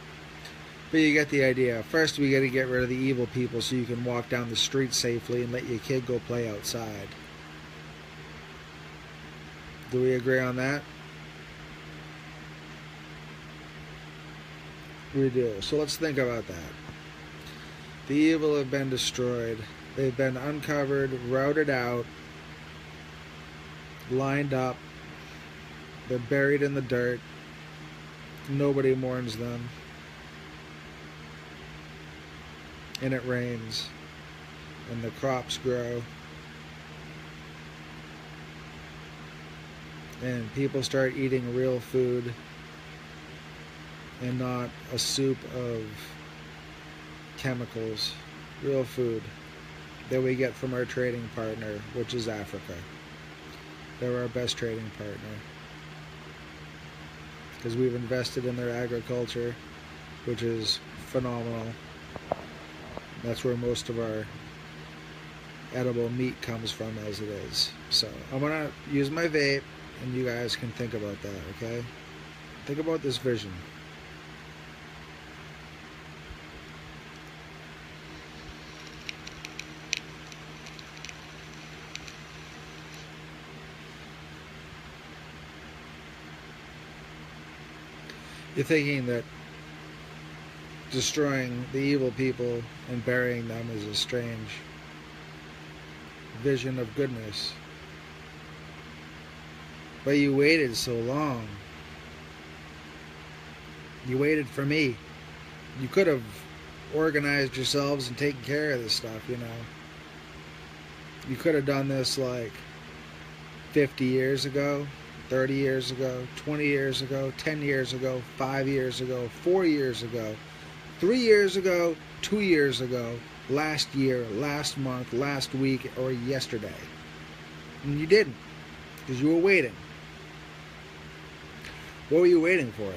But you get the idea. First, we got to get rid of the evil people so you can walk down the street safely and let your kid go play outside. Do we agree on that? We do. So let's think about that. The evil have been destroyed. They've been uncovered, routed out, lined up. They're buried in the dirt. Nobody mourns them. And it rains. And the crops grow. And people start eating real food. And not a soup of chemicals. Real food that we get from our trading partner, which is Africa. They're our best trading partner because we've invested in their agriculture, which is phenomenal. That's where most of our edible meat comes from as it is. So I'm gonna use my vape and you guys can think about that, okay? Think about this vision. You're thinking that destroying the evil people and burying them is a strange vision of goodness. But you waited so long. You waited for me. You could have organized yourselves and taken care of this stuff, you know. You could have done this like 50 years ago. 30 years ago, 20 years ago, 10 years ago, 5 years ago, 4 years ago, 3 years ago, 2 years ago, last year, last month, last week, or yesterday. And you didn't, because you were waiting. What were you waiting for?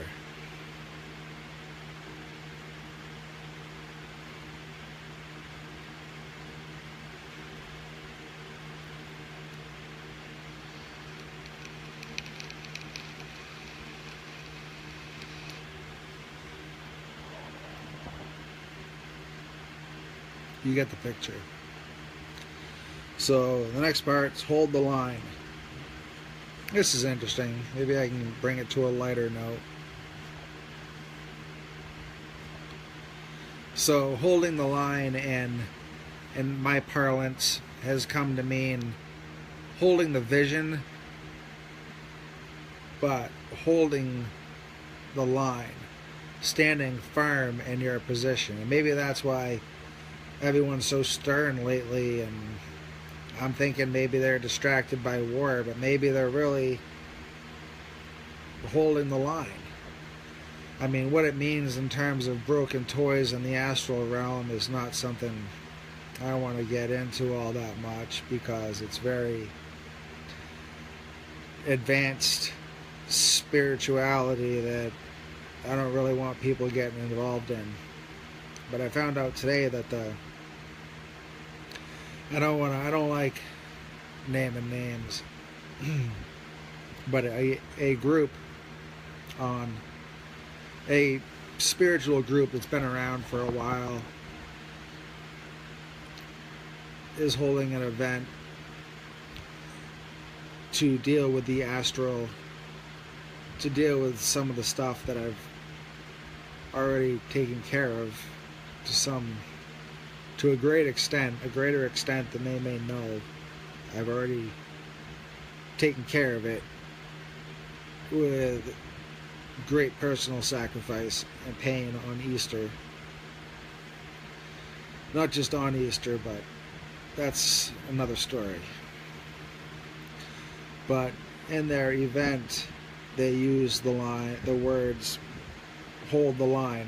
You get the picture. So the next part is hold the line. This is interesting. Maybe I can bring it to a lighter note. So holding the line in my parlance has come to mean holding the vision, but holding the line, standing firm in your position. And maybe that's why everyone's so stern lately, and I'm thinking maybe they're distracted by war, but maybe they're really holding the line. I mean, what it means in terms of broken toys in the astral realm is not something I want to get into all that much, because it's very advanced spirituality that I don't really want people getting involved in. But I found out today that I don't like naming names, but a group on a spiritual group that's been around for a while is holding an event to deal with the astral, to deal with some of the stuff that I've already taken care of to a greater extent than they may know. I've already taken care of it with great personal sacrifice and pain on Easter. Not just on Easter, but that's another story. But in their event, they use the words, hold the line.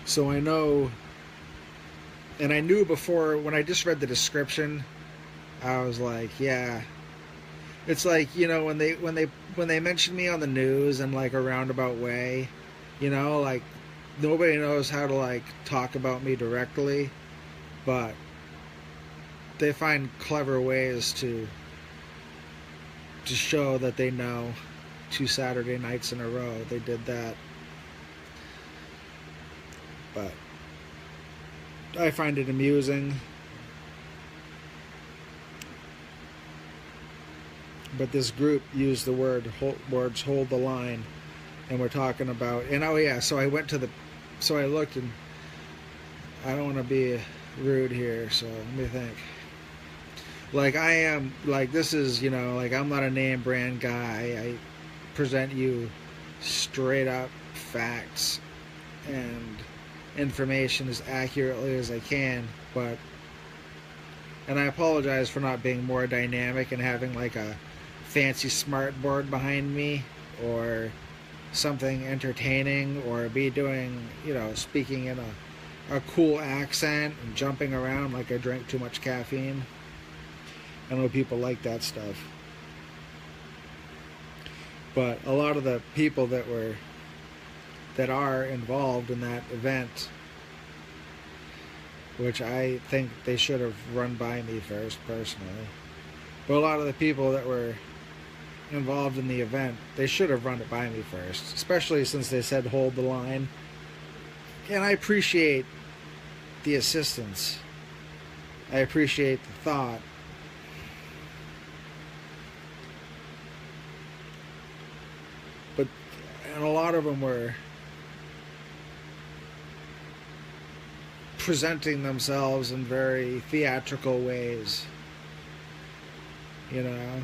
So I know, and I knew before, when I just read the description, I was like, yeah. It's like, you know, when they mention me on the news in like a roundabout way, you know, like nobody knows how to like talk about me directly, but they find clever ways to show that they know. 2 Saturday nights in a row they did that. But I find it amusing. But this group used the words hold the line, and we're talking about, and oh yeah, so I looked, and I don't want to be rude here, so let me think. Like, I am, like, this is, you know, like, I'm not a name brand guy. I present you straight up facts and information as accurately as I can, but, and I apologize for not being more dynamic and having like a fancy smart board behind me or something entertaining, or be doing, you know, speaking in a cool accent and jumping around like I drank too much caffeine. I know people like that stuff. But a lot of the people that are involved in that event, which I think they should have run by me first, personally. But a lot of the people that were involved in the event, they should have run it by me first, especially since they said hold the line. And I appreciate the assistance. I appreciate the thought. But, and a lot of them were presenting themselves in very theatrical ways, you know,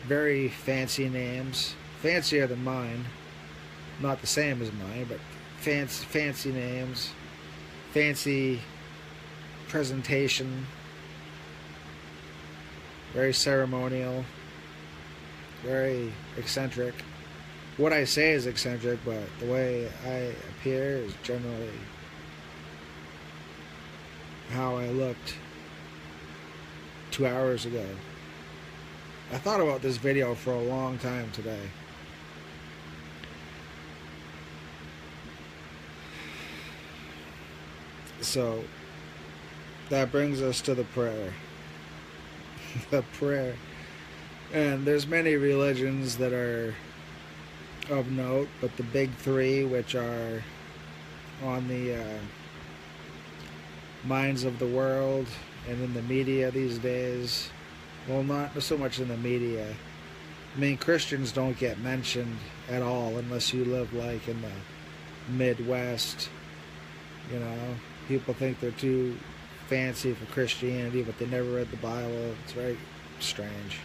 very fancy names, fancier than mine, not the same as mine, but fancy names, fancy presentation, very ceremonial, very eccentric. What I say is eccentric, but the way I appear is generally how I looked 2 hours ago. I thought about this video for a long time today. So that brings us to the prayer. The prayer. And there's many religions that are of note, but the big three, which are on the minds of the world and in the media these days, well, not so much in the media. I mean, Christians don't get mentioned at all unless you live like in the Midwest, you know, People think they're too fancy for Christianity, but they never read the Bible. It's very strange.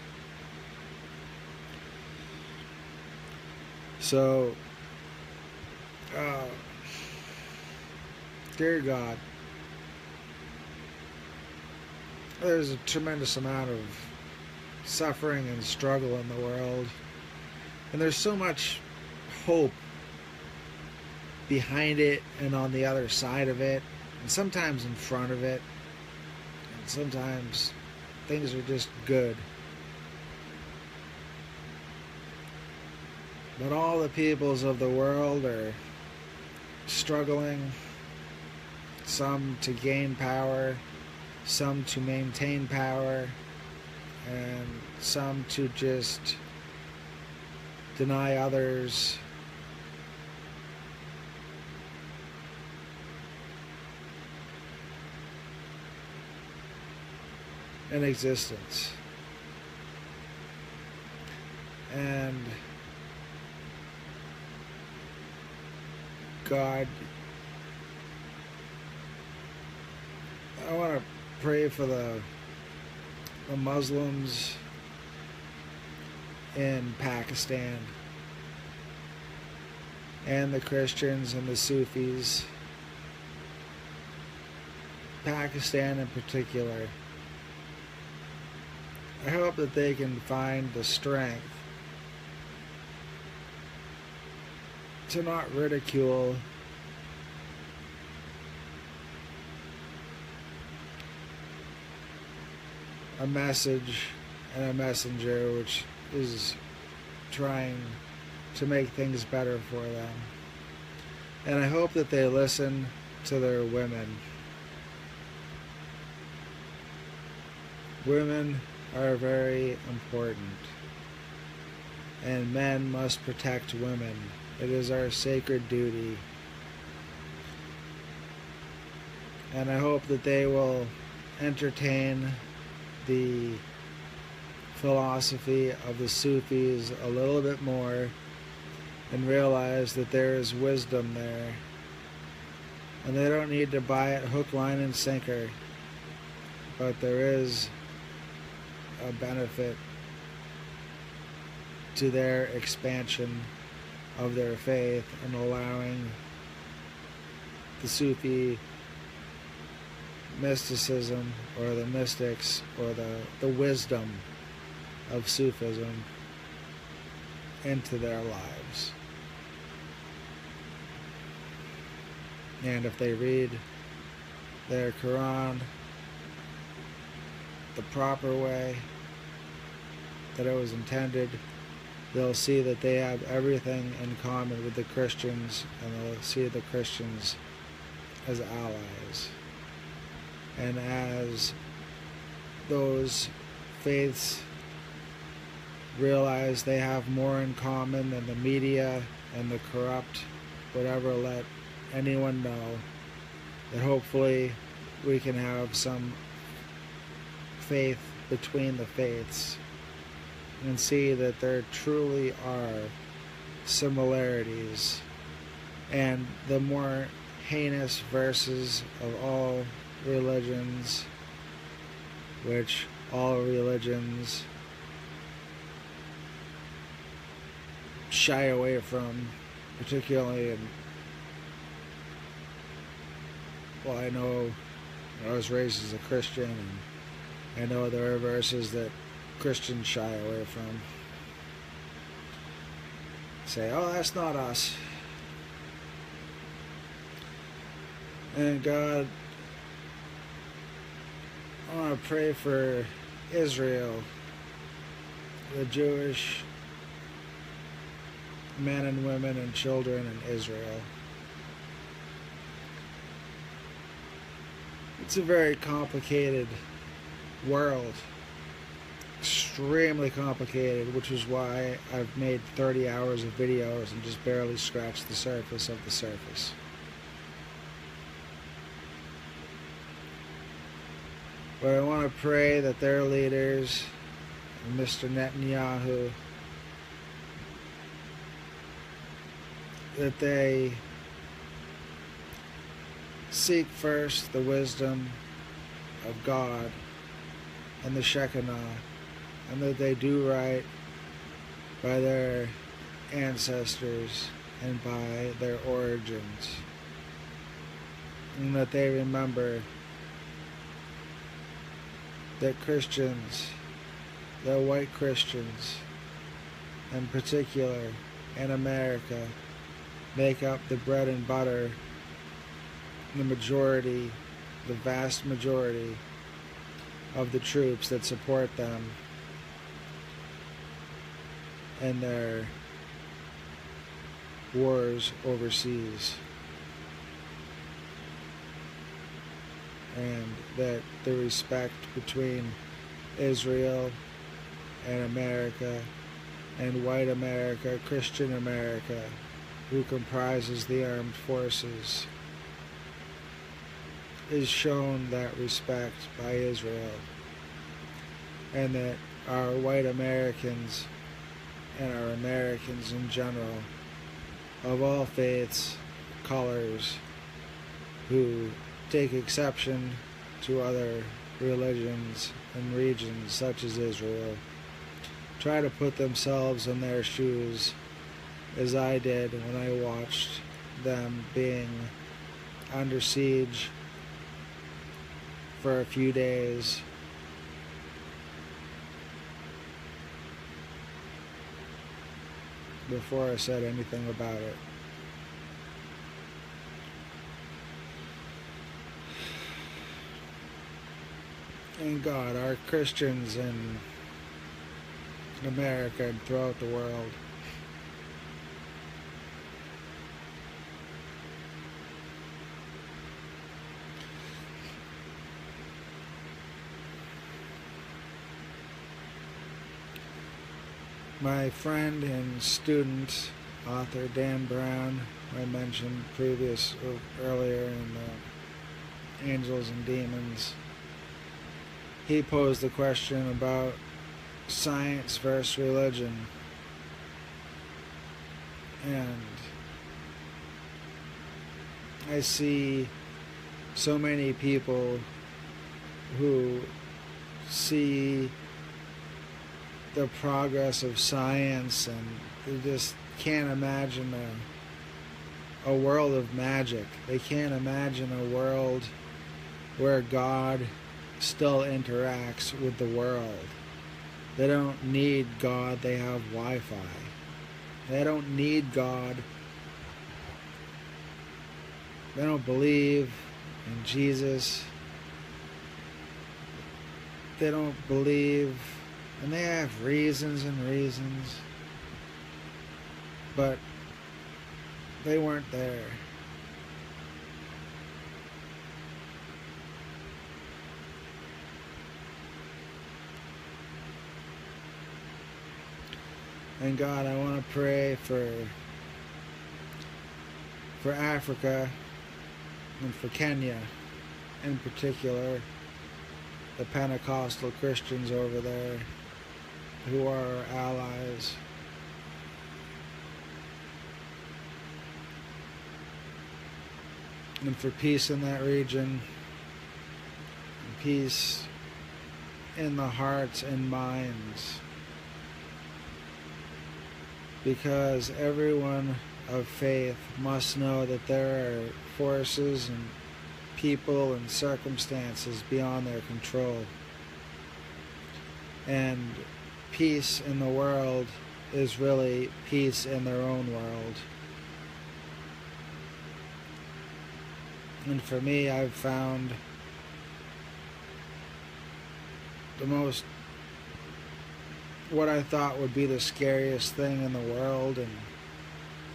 So, dear God, there's a tremendous amount of suffering and struggle in the world, and there's so much hope behind it and on the other side of it, and sometimes in front of it, and sometimes things are just good. But all the peoples of the world are struggling, some to gain power, some to maintain power, and some to just deny others an existence. And God, I want to pray for the Muslims in Pakistan and the Christians and the Sufis, Pakistan in particular. I hope that they can find the strength to not ridicule a message and a messenger which is trying to make things better for them. And I hope that they listen to their women. Women are very important, and men must protect women. It is our sacred duty. And I hope that they will entertain the philosophy of the Sufis a little bit more and realize that there is wisdom there. And they don't need to buy it hook, line, and sinker. But there is a benefit to their expansion of their faith and allowing the Sufi mysticism or the mystics or the wisdom of Sufism into their lives. And if they read their Quran the proper way that it was intended, they'll see that they have everything in common with the Christians, and they'll see the Christians as allies. And as those faiths realize they have more in common than the media and the corrupt would ever let anyone know, that hopefully we can have some faith between the faiths and see that there truly are similarities. And the more heinous verses of all religions, which all religions shy away from, particularly in, well, I know I was raised as a Christian, and I know there are verses that Christians shy away from. Say, oh, that's not us. And God, I want to pray for Israel, the Jewish men and women and children in Israel. It's a very complicated world, extremely complicated, which is why I've made 30 hours of videos and just barely scratched the surface of the surface. But I want to pray that their leaders, Mr. Netanyahu, that they seek first the wisdom of God and the Shekinah, and that they do right by their ancestors and by their origins, and that they remember that Christians, that white Christians in particular in America, make up the bread and butter, the majority, the vast majority of the troops that support them in their wars overseas, and that the respect between Israel and America and white America, Christian America, who comprises the armed forces, is shown that respect by Israel, and that our white Americans and our Americans in general, of all faiths, colors, who take exception to other religions and regions such as Israel, try to put themselves in their shoes, as I did when I watched them being under siege for a few days before I said anything about it. And God, our Christians in America and throughout the world, my friend and student, author Dan Brown, I mentioned earlier in Angels and Demons, he posed the question about science versus religion, and I see so many people who see the progress of science and they just can't imagine a world of magic. They can't imagine a world where God still interacts with the world. They don't need God, they have Wi-Fi. They don't need God. They don't believe in Jesus. They don't believe, and they have reasons and reasons, but they weren't there. And God, I want to pray for Africa and for Kenya in particular, the Pentecostal Christians over there who are our allies. And for peace in that region, and peace in the hearts and minds, because everyone of faith must know that there are forces and people and circumstances beyond their control, and peace in the world is really peace in their own world. And for me, I've found what I thought would be the scariest thing in the world and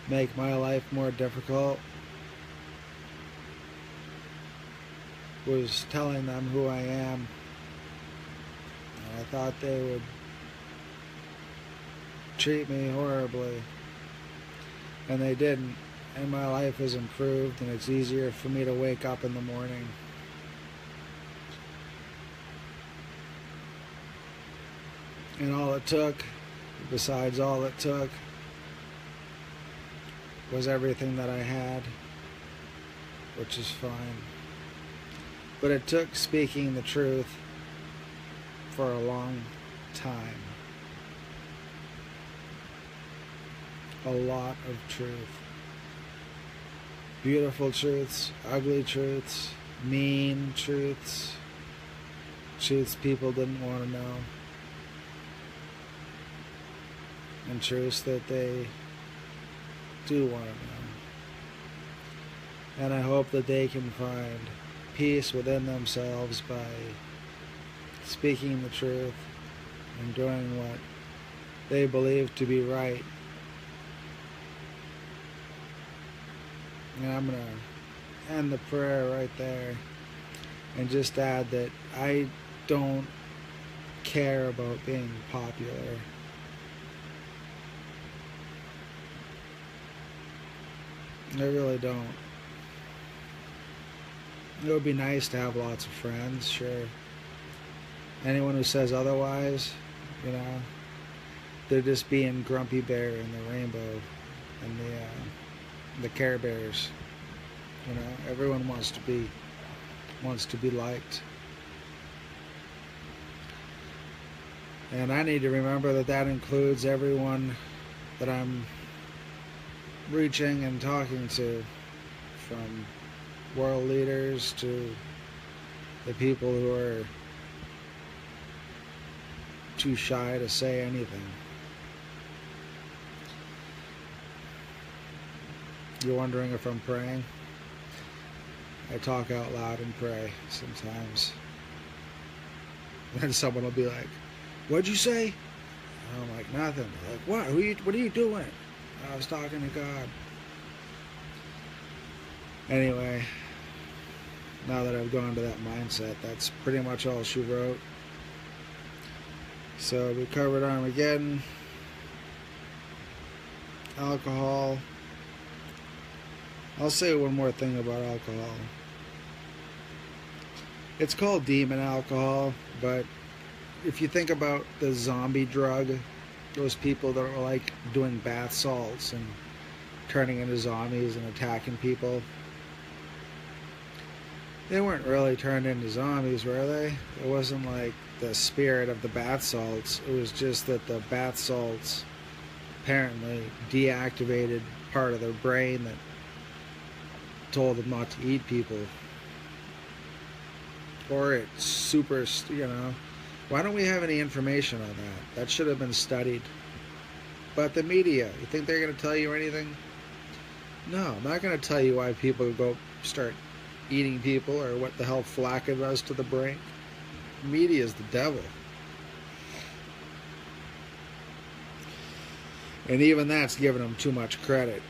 make my life more difficult was telling them who I am. And I thought they would treat me horribly, and they didn't, and my life has improved, and it's easier for me to wake up in the morning. And all it took, besides all it took, was everything that I had. which is fine. But it took speaking the truth for a long time. A lot of truth. Beautiful truths, ugly truths, mean truths, truths people didn't want to know, and truths that they do want to know. And I hope that they can find peace within themselves by speaking the truth and doing what they believe to be right. And I'm going to end the prayer right there and just add that I don't care about being popular. I really don't. It would be nice to have lots of friends, sure. Anyone who says otherwise, you know, they're just being Grumpy Bear in the Rainbow and the Care Bears. You know, everyone wants to be liked. And I need to remember that that includes everyone that I'm reaching and talking to, from world leaders to the people who are too shy to say anything. You're wondering if I'm praying? I talk out loud and pray sometimes. And someone will be like, "What'd you say?" And I'm like, "Nothing." They're like, "What? What are you doing?" I was talking to God. Anyway, now that I've gone to that mindset, that's pretty much all she wrote. So we covered Armageddon, alcohol. I'll say one more thing about alcohol. It's called demon alcohol, but if you think about the zombie drug, those people that are like doing bath salts and turning into zombies and attacking people, they weren't really turned into zombies, were they? It wasn't like the spirit of the bath salts. It was just that the bath salts apparently deactivated part of their brain that told them not to eat people. Or it's super, you know. Why don't we have any information on that? That should have been studied. But the media, you think they're going to tell you anything? No, I'm not going to tell you why people go start eating people or what the hell flakka does to the brain. Media is the devil. And even that's giving them too much credit.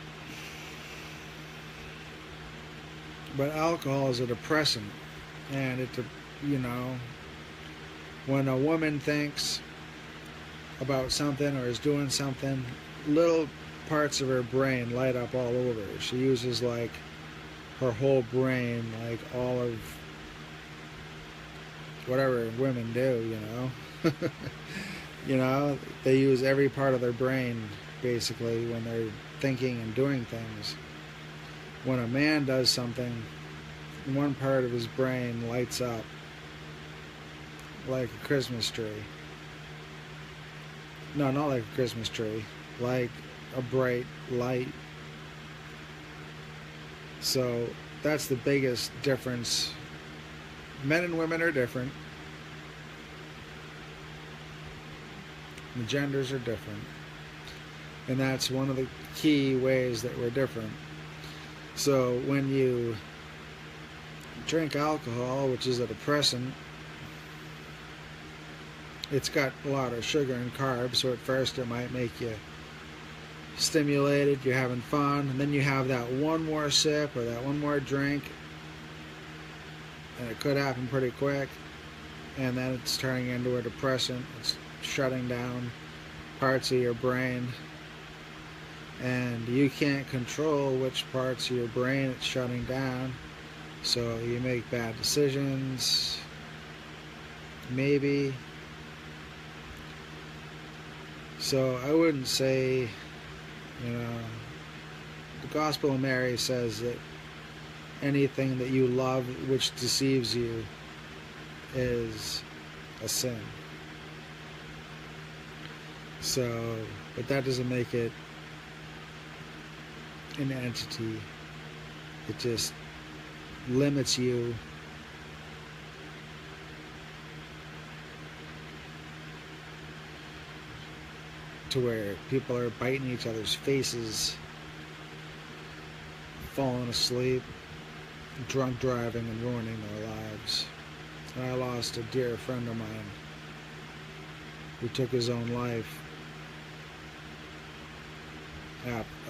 But alcohol is a depressant, and it's a, you know, when a woman thinks about something or is doing something, little parts of her brain light up all over. She uses like her whole brain, like all of whatever women do, you know. You know, they use every part of their brain basically when they're thinking and doing things. When a man does something, one part of his brain lights up like a Christmas tree. No, not like a Christmas tree, like a bright light. So that's the biggest difference. Men and women are different. The genders are different. And that's one of the key ways that we're different. So when you drink alcohol, which is a depressant, it's got a lot of sugar and carbs, so at first it might make you stimulated, you're having fun, and then you have that one more sip or that one more drink, and it could happen pretty quick, and then it's turning into a depressant. It's shutting down parts of your brain, and you can't control which parts of your brain it's shutting down, so you make bad decisions, maybe. So I wouldn't say, you know, the Gospel of Mary says that anything that you love which deceives you is a sin. So, but that doesn't make it an entity. It just limits you to where people are biting each other's faces, falling asleep, drunk driving, and ruining their lives. And I lost a dear friend of mine who took his own life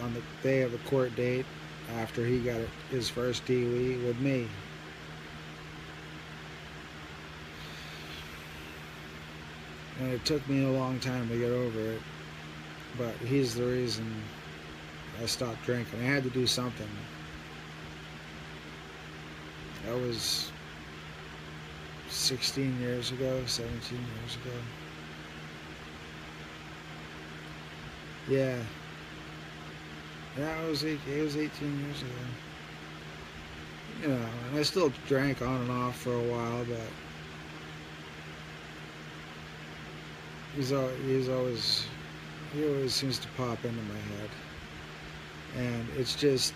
on the day of the court date after he got his first DOE with me. And it took me a long time to get over it, but he's the reason I stopped drinking. I had to do something. That was 16 years ago, 17 years ago. Yeah. Yeah, it was 18 years ago. You know, and I still drank on and off for a while, but he always seems to pop into my head. And it's just,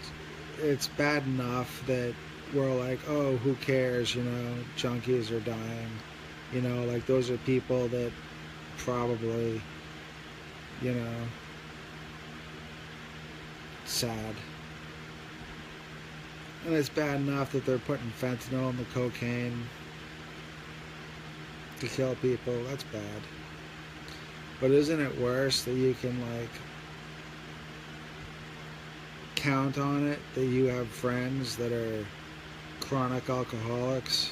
it's bad enough that we're like, oh, who cares, you know, junkies are dying. You know, like those are people that probably, you know, sad. And it's bad enough that they're putting fentanyl in the cocaine to kill people. That's bad. But isn't it worse that you can, like, count on it that you have friends that are chronic alcoholics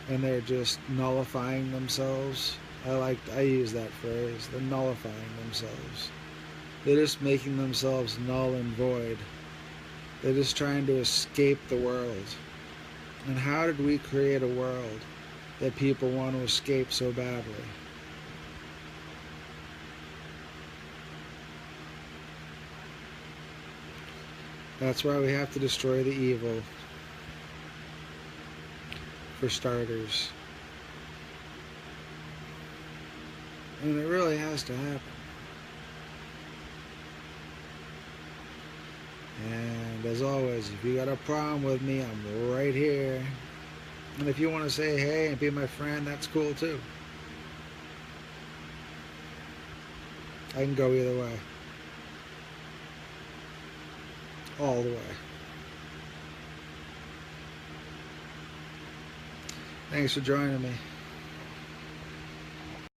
and they're just nullifying themselves? I use that phrase. They're nullifying themselves. They're just making themselves null and void. They're just trying to escape the world. And how did we create a world that people want to escape so badly? That's why we have to destroy the evil, for starters. And it really has to happen. And as always, if you got a problem with me, I'm right here. And if you want to say hey and be my friend, that's cool too. I can go either way. All the way. Thanks for joining me.